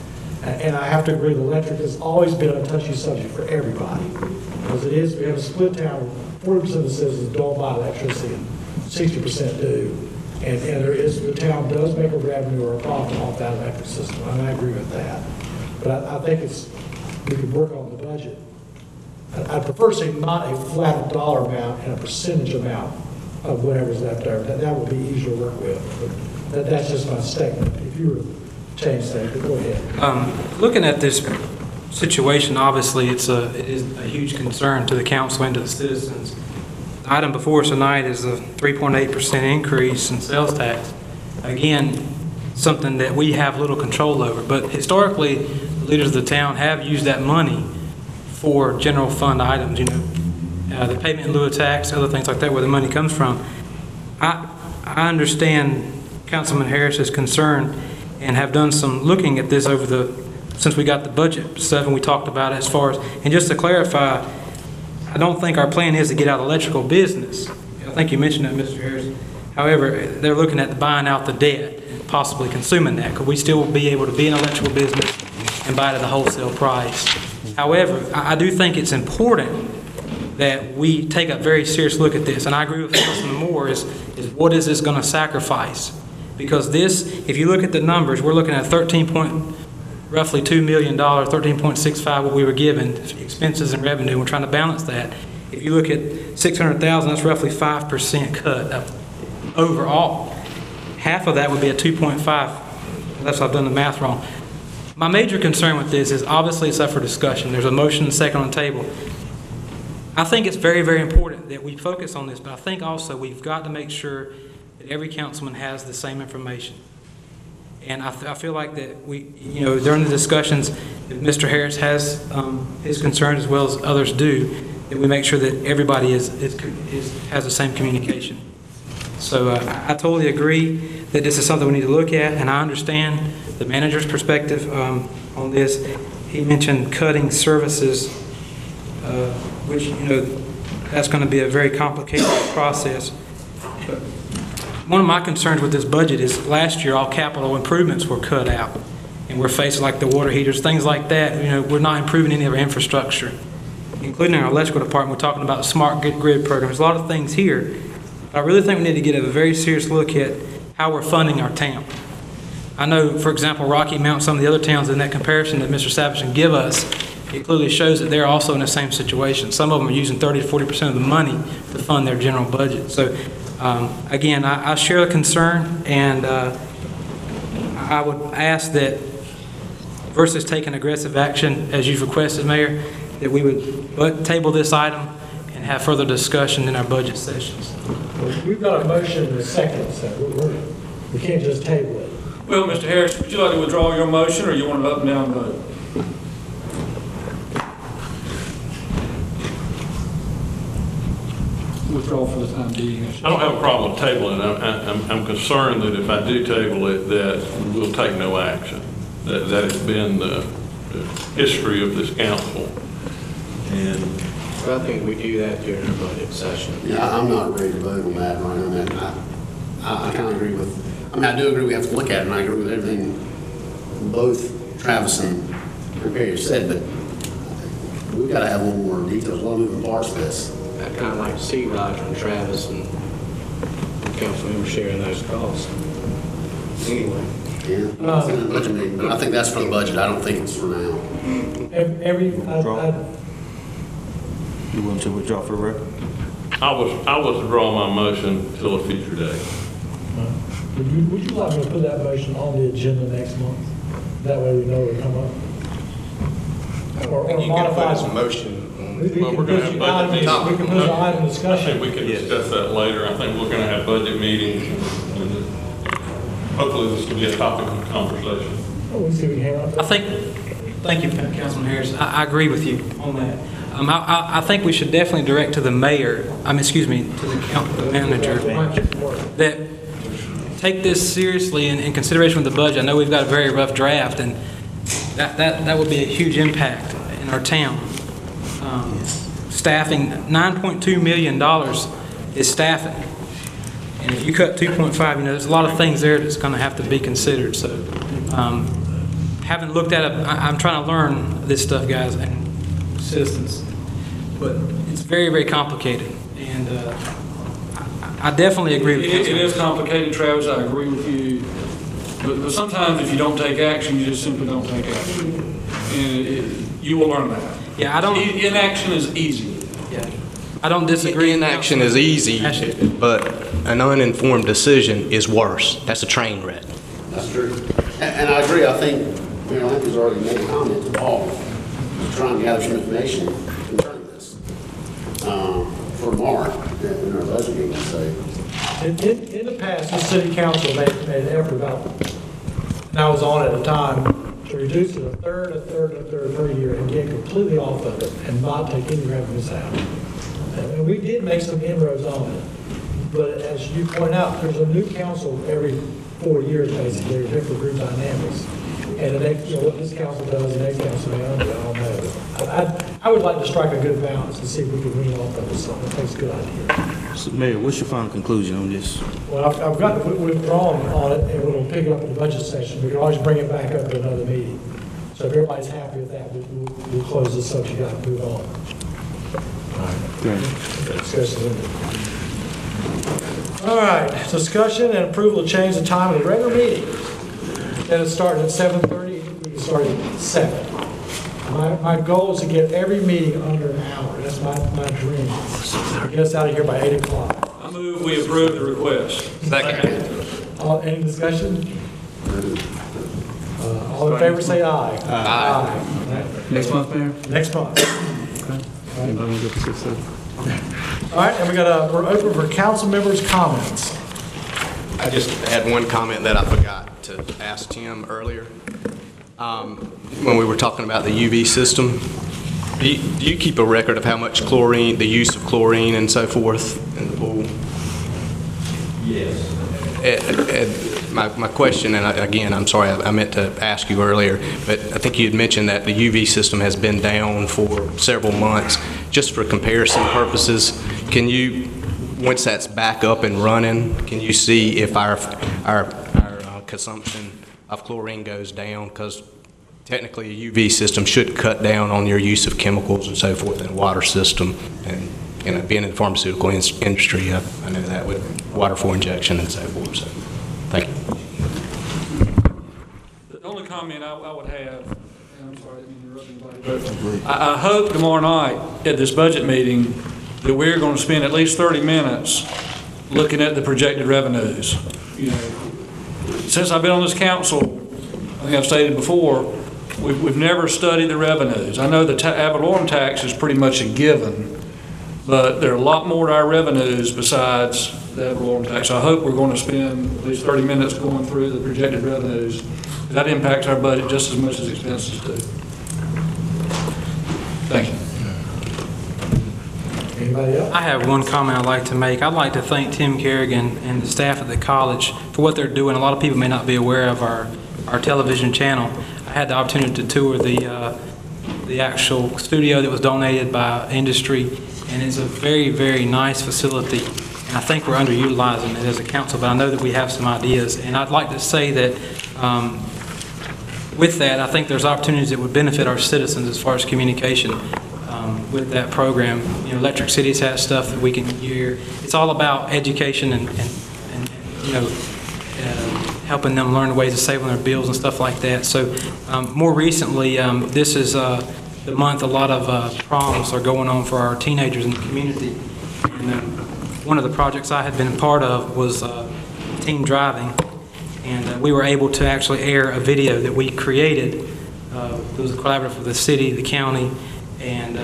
And I have to agree, the electric has always been a touchy subject for everybody. Because it is, we have a split town where 40% of the citizens don't buy electricity and 60% do. And the town does make a revenue or a profit off that electric system, and I agree with that. But I think we could work on the budget. I'd prefer to see not a flat dollar amount and a percentage amount of whatever's left over. That would be easier to work with. But that's just my statement. If you were to change that, go ahead. Looking at this situation, obviously it is a huge concern to the council and to the citizens. The item before us tonight is a 3.8% increase in sales tax. Again, something that we have little control over. But historically, the leaders of the town have used that money for general fund items, you know, the payment in lieu of tax, other things like that, where the money comes from. I understand Councilman Harris's concern and have done some looking at this since we got the budget stuff and we talked about it as far as, and just to clarify, I don't think our plan is to get out of the electrical business. I think you mentioned that, Mr. Harris. However, they're looking at buying out the debt and possibly consuming that. Could we still be able to be in electrical business and buy it at the wholesale price? However, I do think it's important that we take a very serious look at this. And I agree with Councilman Moore is what is this going to sacrifice? Because this, if you look at the numbers, we're looking at roughly $2 million, 13.65 what we were given, expenses and revenue. We're trying to balance that. If you look at 600,000, that's roughly 5% cut overall. Half of that would be a 2.5, unless I've done the math wrong. My major concern with this is obviously it's up for discussion. There's a motion and a second on the table. I think it's very, very important that we focus on this, but I think also we've got to make sure that every councilman has the same information. And I feel like that we, you know, during the discussions, if Mr. Harris has his concerns as well as others do, that we make sure that everybody has the same communication. So I totally agree that this is something we need to look at, and I understand the manager's perspective on this. He mentioned cutting services, which, you know, that's going to be a very complicated process. But one of my concerns with this budget is last year all capital improvements were cut out, and we're facing like the water heaters, things like that. You know, we're not improving any of our infrastructure, including our electrical department. We're talking about the smart grid program. There's a lot of things here. I really think we need to get a very serious look at how we're funding our town. I know, for example, Rocky Mount, some of the other towns in that comparison that Mr. Savage can give us, it clearly shows that they're also in the same situation. Some of them are using 30 to 40% of the money to fund their general budget. So again, I share the concern, and I would ask that versus taking aggressive action, as you've requested, Mayor, that we would table this item and have further discussion in our budget sessions. We've got a motion and a second, so we can't just table it. Well, Mr. Harris, would you like to withdraw your motion, or you want to up and down vote? Withdraw for the time being. I don't have a problem with tabling it. I'm concerned that if I do table it, that we'll take no action. That has been the history of this council. And I think we do that during our budget session. Yeah, I'm not ready to vote on that right now. I kind of agree with, I do agree we have to look at it, and I agree with everything both Travis and Perry said, but we've got to have a little more details, a lot of moving parts to this. I'd kind of like to see Roger and Travis and council members sharing those costs. Anyway. Yeah, but I think that's for the budget. I don't think it's for now. You want to withdraw for the record? I withdraw my motion till a future day. Would you like me to put that motion on the agenda next month? That way we know it'll come up. or You can modify. put a motion. Well, we're going to have budget meetings. We can put an item I discussion. think we can discuss that later. I think we're going to have budget meetings, and hopefully this will be a topic of conversation. Oh, we see if we can handle it. Thank you, Councilman Harris. I agree with you on that. I think we should definitely direct to the mayor, to the manager, that take this seriously in consideration with the budget. I know we've got a very rough draft, and that would be a huge impact in our town. Staffing, $9.2 million is staffing. And if you cut 2.5, there's a lot of things there that's going to have to be considered. So, haven't looked at it. I'm trying to learn this stuff, guys, and citizens. But it's very, very complicated. And I definitely agree with you. It is complicated, Travis. I agree with you. But sometimes if you don't take action, you just simply don't take action. And you will learn that. Yeah, I don't. Inaction is easy. Yeah, I don't disagree. Inaction is easy, but an uninformed decision is worse. That's a train wreck. That's true. And I agree. I think Mayor Lincoln's already made a comment to Paul, trying to gather some information concerning this for Mark in our budget meeting. So, in the past, the city council made an effort and I was on at the time, to reduce it a third per year and get completely off of it and not take any revenues out. And we did make some inroads on it. But as you point out, there's a new council every 4 years, basically, there's different group dynamics. And the next, what this council does, the next council may I don't know. I would like to strike a good balance and see if we can wean off of it. So I think it's a good idea. So, Mayor, what's your final conclusion on this? Well, I've got withdrawn on it, and we'll pick it up in the budget session. We can always bring it back up at another meeting. So if everybody's happy with that, we'll close this subject out and move on. All right. Discussion ended. All right, discussion and approval to change the time of the regular meeting. Instead of starting at 7:30, we can start at 7. My goal is to get every meeting under an hour. That's my dream. Get us out of here by 8 o'clock. I move we approve the request. Second. Any discussion? All in favor say aye. Aye. Next month, Mayor? Next month. Okay. Anybody want to go for 6:30? All right, and we're open for council members' comments. I just had one comment that I forgot to ask Tim earlier. When we were talking about the UV system, do you keep a record of how much chlorine, the use of chlorine and so forth in the pool? Yes. My question, and again, I'm sorry, I meant to ask you earlier, but I think you had mentioned that the UV system has been down for several months. Just for comparison purposes, can you, once that's back up and running, can you see if our consumption of chlorine goes down? Because technically a UV system should cut down on your use of chemicals and so forth in the water system. And being in the pharmaceutical industry, I know that with water for injection and so forth. So, thank you. The only comment I would have, and I'm sorry, I didn't interrupt anybody, but I hope tomorrow night at this budget meeting that we're going to spend at least 30 minutes looking at the projected revenues. Since I've been on this council, I think I've stated before, we've never studied the revenues. I know the ad valorem tax is pretty much a given, but there are a lot more to our revenues besides the ad valorem tax. So I hope we're going to spend at least 30 minutes going through the projected revenues. That impacts our budget just as much as expenses do. Thank you. Anybody else? I have one comment I'd like to make. I'd like to thank Tim Kerrigan and the staff at the college for what they're doing. A lot of people may not be aware of our television channel. I had the opportunity to tour the actual studio that was donated by industry, and it's a very, very nice facility. And I think we're underutilizing it as a council, but I know that we have some ideas. And I'd like to say that with that, I think there's opportunities that would benefit our citizens as far as communication with that program. Electric Cities has stuff that we can hear. It's all about education and helping them learn ways of saving their bills and stuff like that. So more recently, this is the month a lot of proms are going on for our teenagers in the community. And one of the projects I had been a part of was Teen Driving. And we were able to actually air a video that we created It was a collaborative with the city, the county, and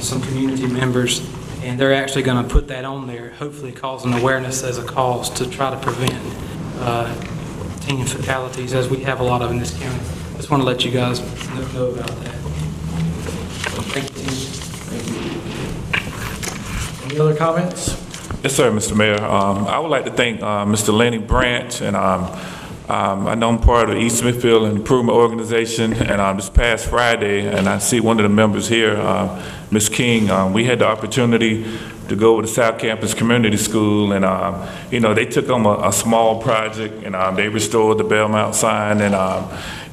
some community members. And they're actually going to put that on there, hopefully causing awareness as a cause to try to prevent teen fatalities, as we have a lot of in this county. Just want to let you guys know about that. Thank you, team. Any other comments? Yes, sir, Mr. Mayor. I would like to thank Mr. Lenny Branch, and I know I'm part of the East Smithfield Improvement Organization, and this past Friday, and I see one of the members here, Ms. King, we had the opportunity to go over to South Campus Community School, and they took on a small project, and they restored the Belmont sign, and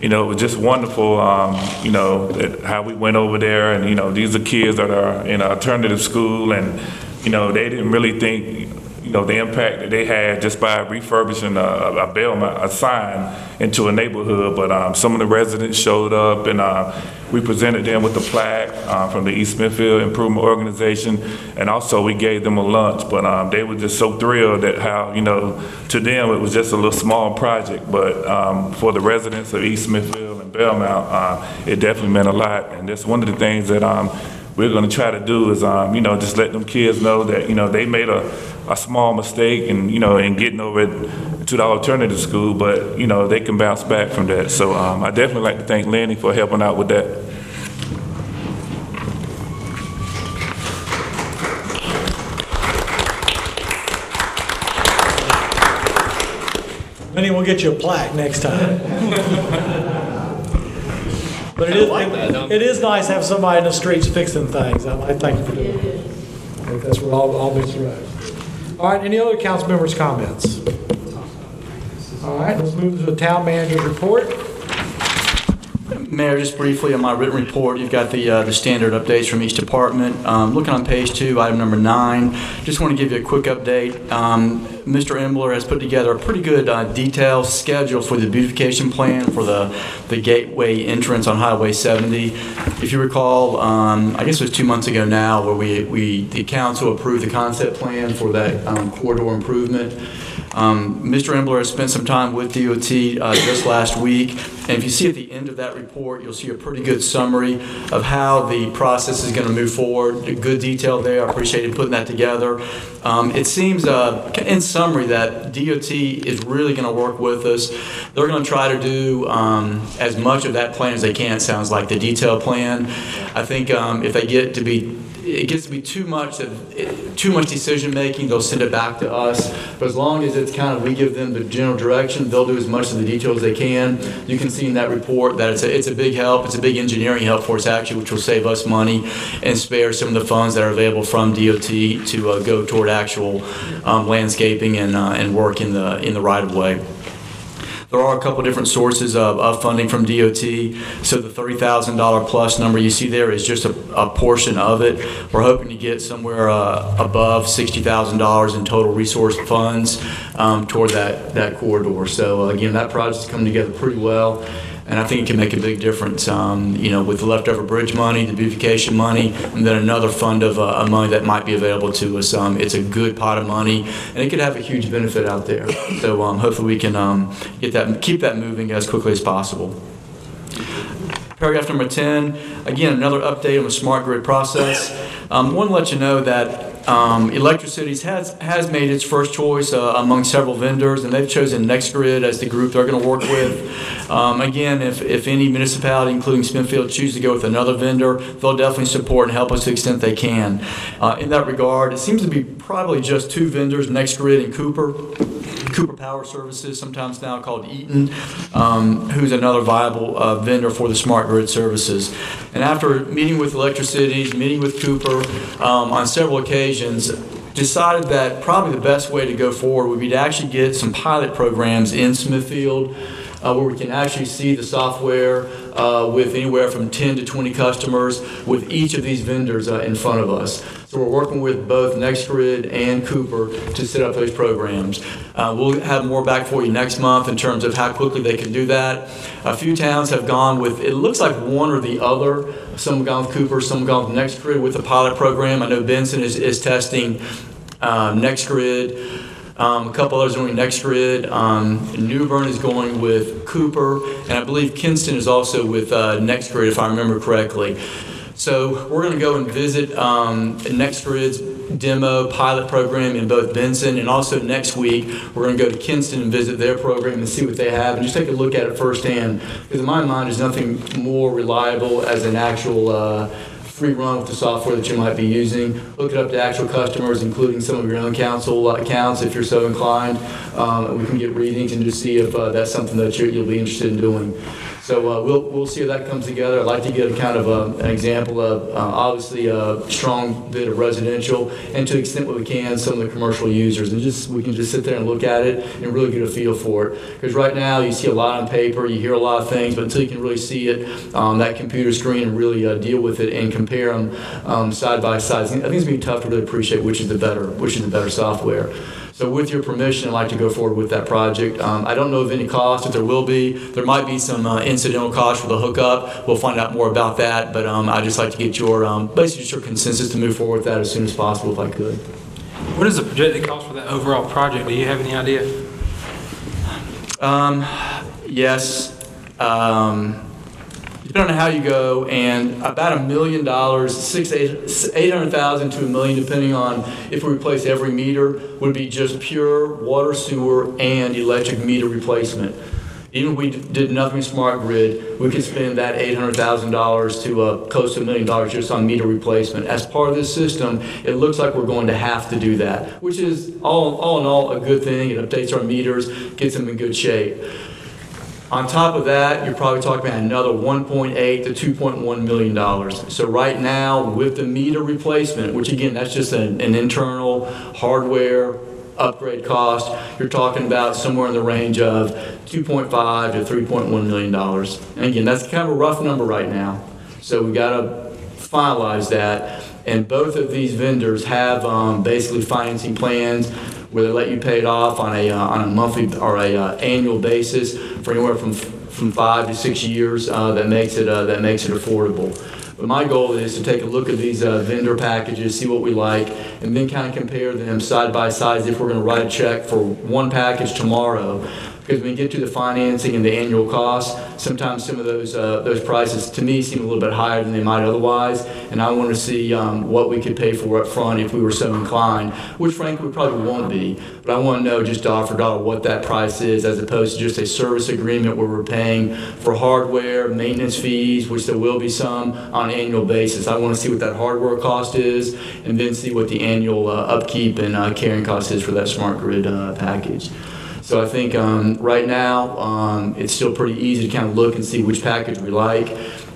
it was just wonderful, how we went over there, and these are kids that are in an alternative school, and they didn't really think the impact that they had just by refurbishing a Belmont, a sign into a neighborhood. But some of the residents showed up, and we presented them with a plaque from the East Smithfield Improvement Organization, and also we gave them a lunch. But they were just so thrilled at how, to them it was just a little small project, but for the residents of East Smithfield and Belmont, it definitely meant a lot. And that's one of the things that we're going to try to do is, just let them kids know that, they made a small mistake and, in getting over it to the alternative school, but, they can bounce back from that. So I definitely like to thank Lenny for helping out with that. Lenny, we'll get you a plaque next time. But it is nice to have somebody in the streets fixing things. I thank you for doing that. That's what all makes it right. All right, any other council members' comments? All right, let's move to the town manager's report. Mayor, just briefly on my written report, you've got the standard updates from each department. Looking on page 2, item number 9, just want to give you a quick update. Mr. Embler has put together a pretty good detailed schedule for the beautification plan for the gateway entrance on Highway 70. If you recall, I guess it was 2 months ago now, where the council approved the concept plan for that corridor improvement. Mr. Embler has spent some time with DOT just last week, and if you see at the end of that report, you'll see a pretty good summary of how the process is going to move forward. Good detail there. I appreciate you putting that together. It seems, in summary, that DOT is really going to work with us. They're going to try to do as much of that plan as they can, it sounds like, the detailed plan. I think if they get to be it gets to be too much decision making, they'll send it back to us. But as long as it's kind of, we give them the general direction, they'll do as much of the details as they can. You can see in that report that it's a big help. It's a big engineering help for us, actually, which will save us money and spare some of the funds that are available from DOT to go toward actual landscaping and work in the right of way. There are a couple different sources of funding from DOT. So the $30,000 plus number you see there is just a portion of it. We're hoping to get somewhere above $60,000 in total resource funds toward that corridor. So again, that project's coming together pretty well. And I think it can make a big difference, with the leftover bridge money, the beautification money, and then another fund of money that might be available to us. It's a good pot of money, and it could have a huge benefit out there. So hopefully we can keep that moving as quickly as possible. Paragraph number 10, again, another update on the smart grid process. I want to let you know that Electricities has made its first choice among several vendors, and they've chosen NextGrid as the group they're going to work with. Again, if any municipality, including Smithfield, choose to go with another vendor, they'll definitely support and help us to the extent they can. In that regard, it seems to be probably just two vendors, NextGrid and Cooper Power Services, sometimes now called Eaton, who's another viable vendor for the smart grid services. And after meeting with Electricities, meeting with Cooper on several occasions, decided that probably the best way to go forward would be to actually get some pilot programs in Smithfield where we can actually see the software with anywhere from 10 to 20 customers with each of these vendors in front of us. So we're working with both NextGrid and Cooper to set up those programs. We'll have more back for you next month in terms of how quickly they can do that. A few towns have gone with, it looks like one or the other. Some have gone with Cooper, some have gone with NextGrid with the pilot program. I know Benson is testing NextGrid. A couple others are going next grid. New Bern is going with Cooper, and I believe Kinston is also with next grid, if I remember correctly. So we're going to go and visit next grid's demo pilot program in both Benson, and also next week we're going to go to Kinston and visit their program and see what they have and just take a look at it firsthand, because in my mind there's nothing more reliable as an actual free run with the software that you might be using. Look it up to actual customers, including some of your own council accounts if you're so inclined. We can get readings and just see if that's something that you'll be interested in doing. So we'll see how that comes together. I'd like to get a kind of an example of obviously a strong bit of residential, and to the extent what we can, some of the commercial users, and just we can just sit there and look at it and really get a feel for it. Because right now you see a lot on paper, you hear a lot of things, but until you can really see it on that computer screen and really deal with it and compare them side by side, I think it's going to be tough to really appreciate which is the better software. So with your permission, I'd like to go forward with that project. I don't know of any cost. If there will be, there might be some incidental cost for the hookup. We'll find out more about that, but I'd just like to get your, basically just your consensus to move forward with that as soon as possible if I could. What is the projected cost for that overall project? Do you have any idea? Yes. Depending on how you go, and about $1 million, $800,000 to $1 million, depending on if we replace every meter, would be just pure water, sewer, and electric meter replacement. Even if we did nothing smart grid, we could spend that $800,000 to close to $1 million just on meter replacement. As part of this system, it looks like we're going to have to do that, which is all in all a good thing. It updates our meters, gets them in good shape. On top of that, you're probably talking about another $1.8 to $2.1 million. So right now, with the meter replacement, which again, that's just an internal hardware upgrade cost, you're talking about somewhere in the range of $2.5 to $3.1 million. And again, that's kind of a rough number right now. So we got to finalize that. And both of these vendors have basically financing plans where they let you pay it off on a monthly or a annual basis for anywhere from 5 to 6 years. That makes it affordable. But my goal is to take a look at these vendor packages, see what we like, and then kind of compare them side by side as if we're going to write a check for one package tomorrow. Because when you get to the financing and the annual costs, sometimes some of those prices to me seem a little bit higher than they might otherwise, and I want to see what we could pay for up front if we were so inclined, which frankly we probably won't be. But I want to know just dollar for dollar what that price is, as opposed to just a service agreement where we're paying for hardware, maintenance fees, which there will be some on an annual basis. I want to see what that hardware cost is, and then see what the annual upkeep and carrying cost is for that smart grid package. So I think right now it's still pretty easy to kind of look and see which package we like,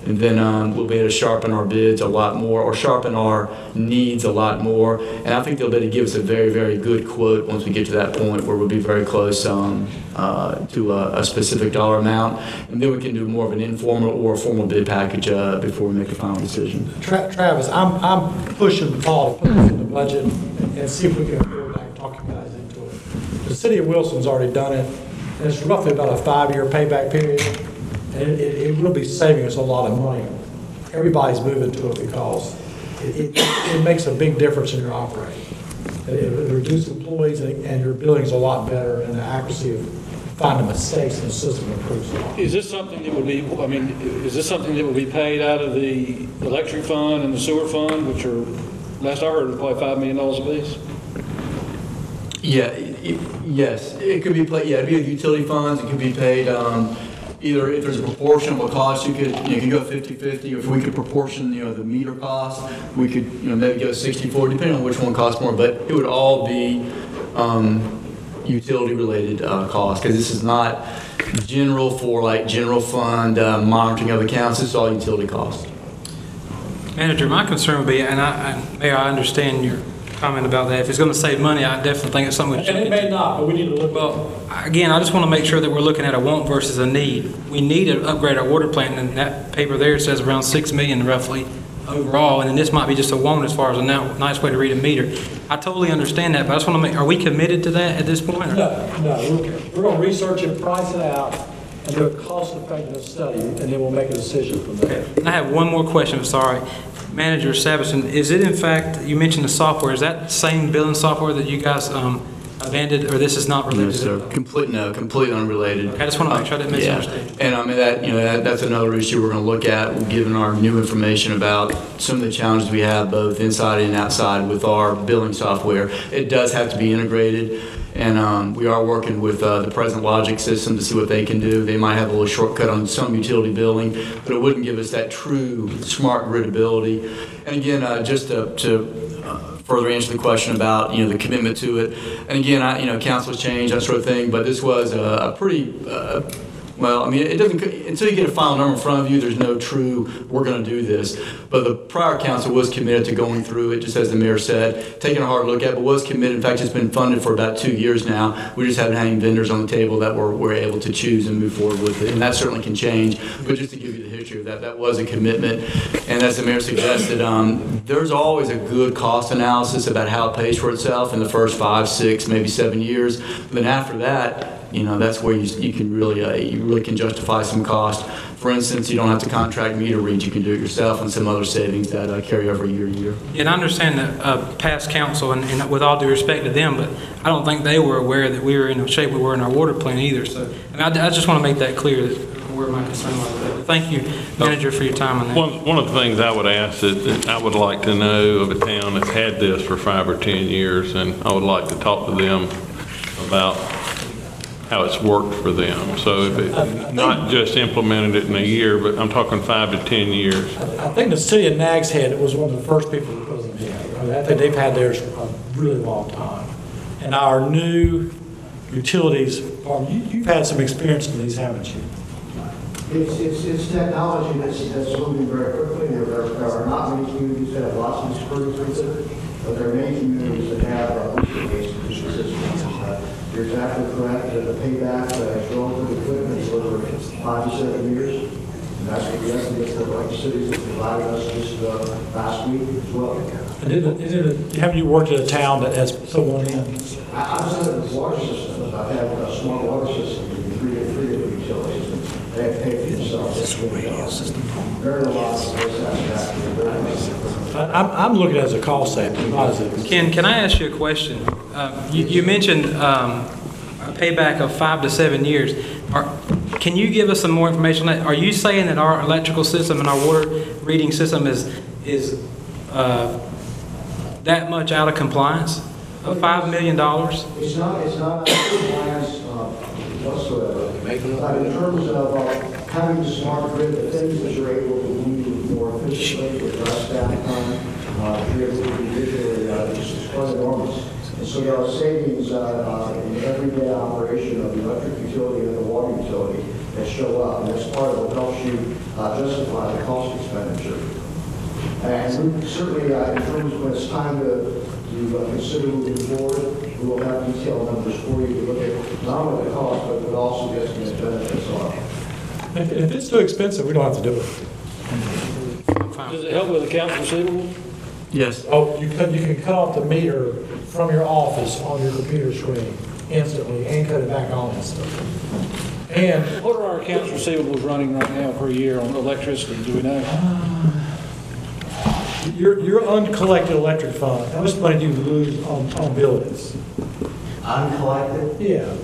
and then we'll be able to sharpen our bids a lot more, or sharpen our needs a lot more. And I think they'll be able to give us a very, very good quote once we get to that point where we'll be very close to a specific dollar amount, and then we can do more of an informal or a formal bid package before we make a final decision. Travis, I'm pushing Paul to put this in the budget and see if we can afford that and talk you guys into it. The city of Wilson's already done it, and it's roughly about a 5-year payback period, and it will be saving us a lot of money. Everybody's moving to it because it makes a big difference in your operating. It reduces employees, and your billing's a lot better, and the accuracy of finding mistakes in the system improves a lot. Is this something that would be, is this something that would be paid out of the electric fund and the sewer fund, which are, last I heard, probably $5 million apiece? Yeah, yes, it could be paid. Yeah, it'd be utility funds. It could be paid either if there's a proportion of a cost, you could go 50-50. If we could proportion, the meter cost, we could maybe go 60-40, depending on which one costs more. But it would all be utility related costs, because this is not general for like general fund monitoring of accounts. This is all utility costs. Manager, my concern would be, and Mayor, I understand your comment about that. If it's going to save money, I definitely think it's something we should. And it may not, but we need to look. Well, again, I just want to make sure that we're looking at a want versus a need. We need to upgrade our water plant, and that paper there says around $6 million roughly overall, and then this might be just a want as far as a nice way to read a meter. I totally understand that, but I just want to make, are we committed to that at this point? Or? No, we're going to research it, price it out, and do a cost effectiveness study, and then we'll make a decision from there. Okay. I have one more question, sorry. Manager Savison, is it in fact, you mentioned the software, is that the same billing software that you guys vended, or this is not related? No, sir. Completely unrelated. Okay, I just want to make sure I didn't Yeah. misunderstand. And I mean, that's another issue we're going to look at, given our new information about some of the challenges we have both inside and outside with our billing software. It does have to be integrated, and we are working with the Present Logic system to see what they can do. They might have a little shortcut on some utility billing, but it wouldn't give us that true smart grid ability. And again, just to further answer the question about, the commitment to it. And again, council's changed, that sort of thing, but this was a pretty, well, I mean, it doesn't, until you get a final number in front of you, there's no true, we're going to do this. But the prior council was committed to going through it, just as the mayor said, taking a hard look at it, but was committed. In fact, it's been funded for about 2 years now. We just haven't had any vendors on the table that we're able to choose and move forward with it. And that certainly can change. But just to give you the history of that, that was a commitment. And as the mayor suggested, there's always a good cost analysis about how it pays for itself in the first 5, 6, maybe 7 years. But then after that, that's where you can really, you really can justify some cost. For instance, you don't have to contract meter reads. You can do it yourself, and some other savings that carry over year to year. And I understand that past council, and with all due respect to them, but I don't think they were aware that we were in the shape we were in our water plant either. So, and I just want to make that clear, that where my concern was. But thank you, manager, for your time on that. One of the things I would ask that I would like to know of a town that's had this for 5 or 10 years, and I would like to talk to them about how it's worked for them. So if it, not just implemented it in a year, but I'm talking 5 to 10 years. I think the city of Nags Head was one of the first people that put them in. I think they've had theirs for a really long time. And our new utilities, you've had some experience in these, haven't you? It's technology that's moving very quickly. There are not many communities that have lots of experience with it, but there are many communities that have leasing-based systems. You're exactly correct. The payback is relatively quick. It's over 5 to 7 years. And that's what the estimates that like cities have provided us just last week as well. And have you worked at a town that has someone in? I've done it with water systems. I've had a smart water system in three different utilities. They have paid for themselves. This radio system. Very lot of satisfaction. I'm looking at it as a cost saving. Ken, can I ask you a question? You mentioned a payback of 5 to 7 years. Can you give us some more information on that? Are you saying that our electrical system and our water reading system is that much out of compliance? Of $5 million? It's not out of compliance whatsoever. But in terms of having the smart grid, the things that you're able to do more efficiently with less downtime, you're able to do visually, just quite enormous. And so there are savings in everyday operation of the electric utility and the water utility that show up. And that's part of what helps you justify the cost expenditure. And we certainly, in terms of when it's time to consider moving forward, we will have detailed numbers for you to look at not only the cost, but also the estimated benefits are. If it's too expensive, we don't have to do it. Does it help with accounts receivable? Yes. Oh, you can cut off the meter from your office on your computer screen instantly and cut it back on and stuff. And what are our accounts receivables running right now per year on electricity? Do we know? Your uncollected electric fund, how much money do you lose on billings? Uncollected? Yeah.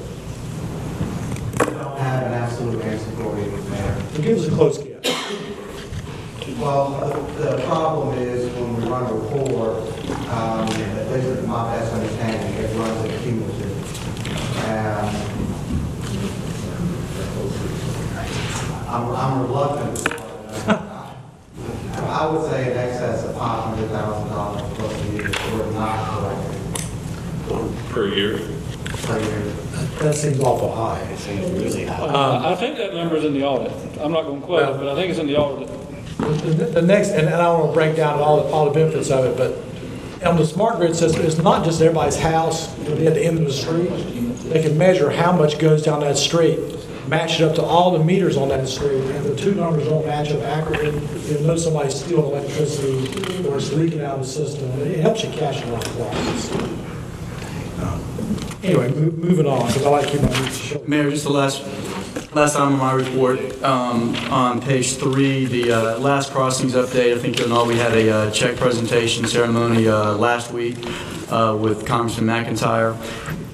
I don't have an absolute answer for you, Mayor. Well, give us a close guess. Well, the problem is when we run a report, at least my best understanding, it runs a cumulative. And I'm reluctant. I would say in excess of $500,000 plus a year we're not collecting. Per year? Per year. That seems awful high. It seems really high. I think that number's in the audit. I'm not going to quote it, but I think it's in the audit. The next, and I don't want to break down all the benefits of it, but on the smart grid system, it's not just everybody's house at the end of the street. They can measure how much goes down that street, match it up to all the meters on that street, and the two numbers don't match up accurately. You'll know somebody's stealing electricity or it's leaking out of the system. It helps you cash a lot of losses. Anyway, moving on, because I like to keep my needs short. Mayor, just the last time on my report, on page 3, the last crossings update. I think you know we had a check presentation ceremony last week. with Congressman McIntyre.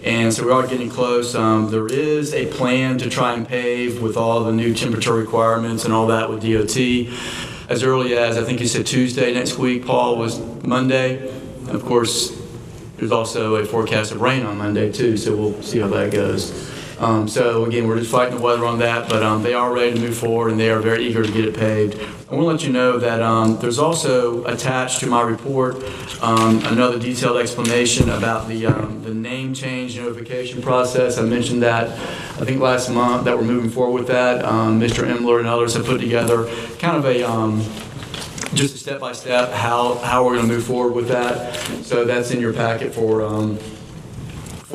And so we are getting close. There is a plan to try and pave with all the new temperature requirements and all that with DOT as early as, I think you said Tuesday next week. Paul, was Monday. Of course, there's also a forecast of rain on Monday too, so we'll see how that goes. So again, we're just fighting the weather on that, but they are ready to move forward and they are very eager to get it paved. I want to let you know that there's also attached to my report another detailed explanation about the name change notification process. I mentioned that, I think last month, that we're moving forward with that. Mr. Emler and others have put together kind of a just a step-by-step how we're going to move forward with that. So that's in your packet for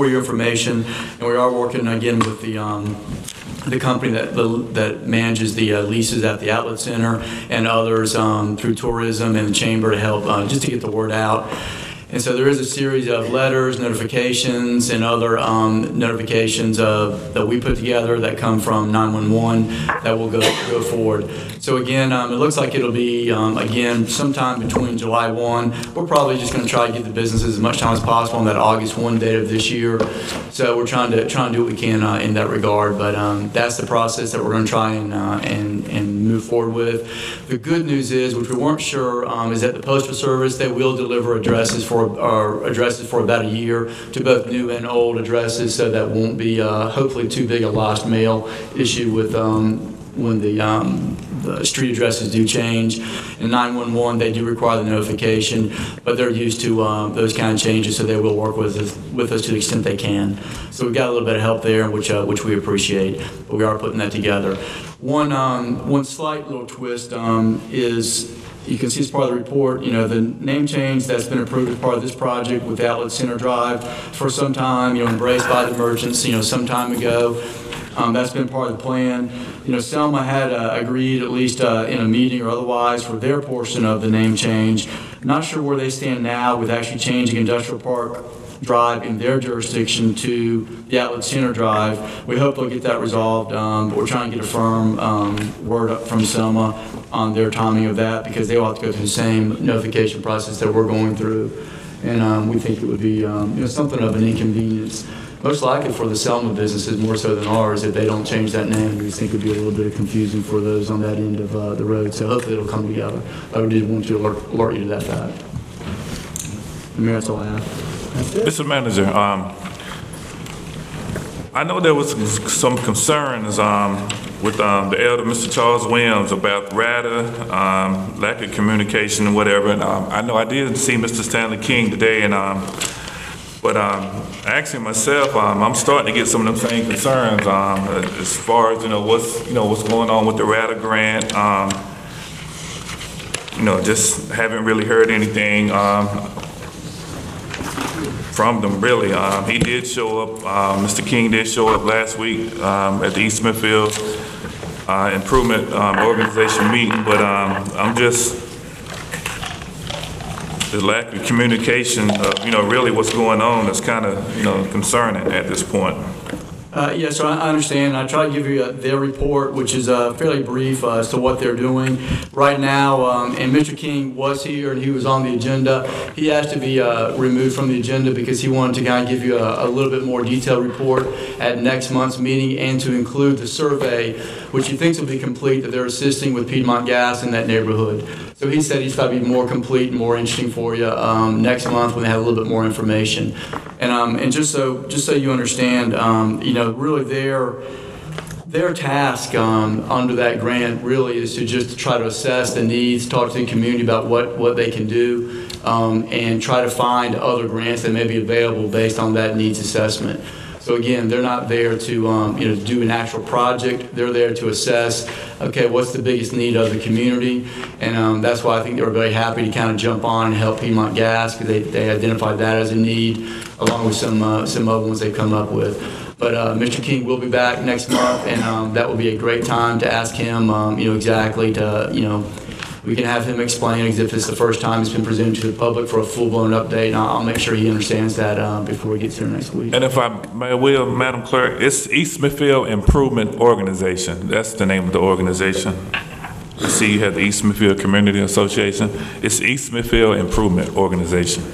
your information. And we are working again with the company that manages the leases at the outlet center and others through tourism and the chamber to help just to get the word out. And so there is a series of letters, notifications, and other notifications that we put together that come from 911 that will go forward. So again, it looks like it'll be, again, sometime between July 1. We're probably just going to try to give the businesses as much time as possible on that August 1 date of this year. So we're trying to do what we can in that regard. But that's the process that we're going to try and move forward with. The good news is, which we weren't sure, is that the Postal Service, they will deliver addresses for about a year to both new and old addresses, so that won't be hopefully too big a lost mail issue with when the street addresses do change. In 911, they do require the notification, but they're used to those kind of changes, so they will work with us to the extent they can. So we've got a little bit of help there, which we appreciate, but we are putting that together. One slight little twist is, you can see as part of the report, the name change that's been approved as part of this project with Outlet Center Drive for some time, embraced by the merchants, some time ago. That's been part of the plan. Selma had agreed, at least in a meeting or otherwise, for their portion of the name change. Not sure where they stand now with actually changing Industrial Park Drive in their jurisdiction to the Outlet Center Drive. We hope they'll get that resolved, but we're trying to get a firm word up from Selma on their timing of that, because they will have to go through the same notification process that we're going through. And we think it would be something of an inconvenience, most likely for the Selma businesses more so than ours, if they don't change that name. We think it would be a little bit of confusing for those on that end of the road. So hopefully it'll come together. I did want to alert you to that fact. Mayor, that's all I have. Mr. Manager, I know there was some concerns with the elder Mr. Charles Williams about RADA, lack of communication and whatever. And I know I did see Mr. Stanley King today, and but actually myself, I'm starting to get some of them same concerns as far as what's going on with the RADA grant. Just haven't really heard anything from them, really. He did show up, Mr. King did show up last week at the East Smithfield Improvement Organization meeting, but I'm just, the lack of communication of, really what's going on is kind of, concerning at this point. Yeah, so I understand. I try to give you their report, which is fairly brief as to what they're doing right now. And Mr. King was here and he was on the agenda. He asked to be removed from the agenda because he wanted to kind of give you a little bit more detailed report at next month's meeting, and to include the survey, which he thinks will be complete, that they're assisting with Piedmont Gas in that neighborhood. So he said he's got to be more complete and more interesting for you next month when they have a little bit more information. And just so you understand, really their task under that grant really is to just try to assess the needs, talk to the community about what they can do, and try to find other grants that may be available based on that needs assessment. So again, they're not there to do an actual project. They're there to assess, okay, what's the biggest need of the community, and that's why I think they were very happy to kind of jump on and help Piedmont Gas, because they identified that as a need, along with some other ones they've come up with. But Mr. King will be back next month, and that will be a great time to ask him, exactly to, we can have him explain as if it's the first time it's been presented to the public for a full-blown update, and I'll make sure he understands that before he gets here next week. And if I may, Madam Clerk, it's East Smithfield Improvement Organization. That's the name of the organization. You see, you have the East Smithfield Community Association. It's East Smithfield Improvement Organization.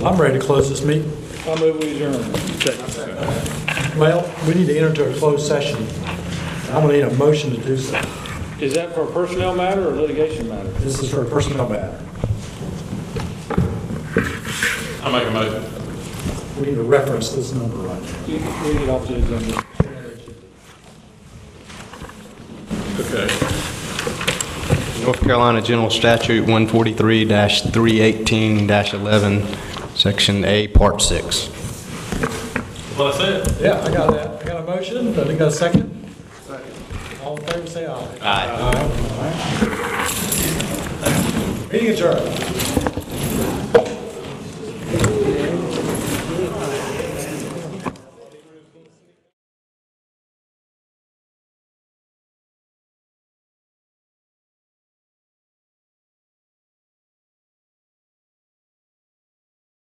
I'm ready to close this meeting. I move we adjourn. Well, we need to enter into a closed session. I'm going to need a motion to do so. Is that for a personnel matter or litigation matter? This is for a personnel matter. I make a motion. We need to reference this number right now. We get off the agenda. Okay. North Carolina General Statute 143-318-11, Section A, Part 6. Well, I said. Yeah, I got that. I got a motion. I think got a second. Second. All in favor, say aye. Aye. Aye. Meeting adjourned.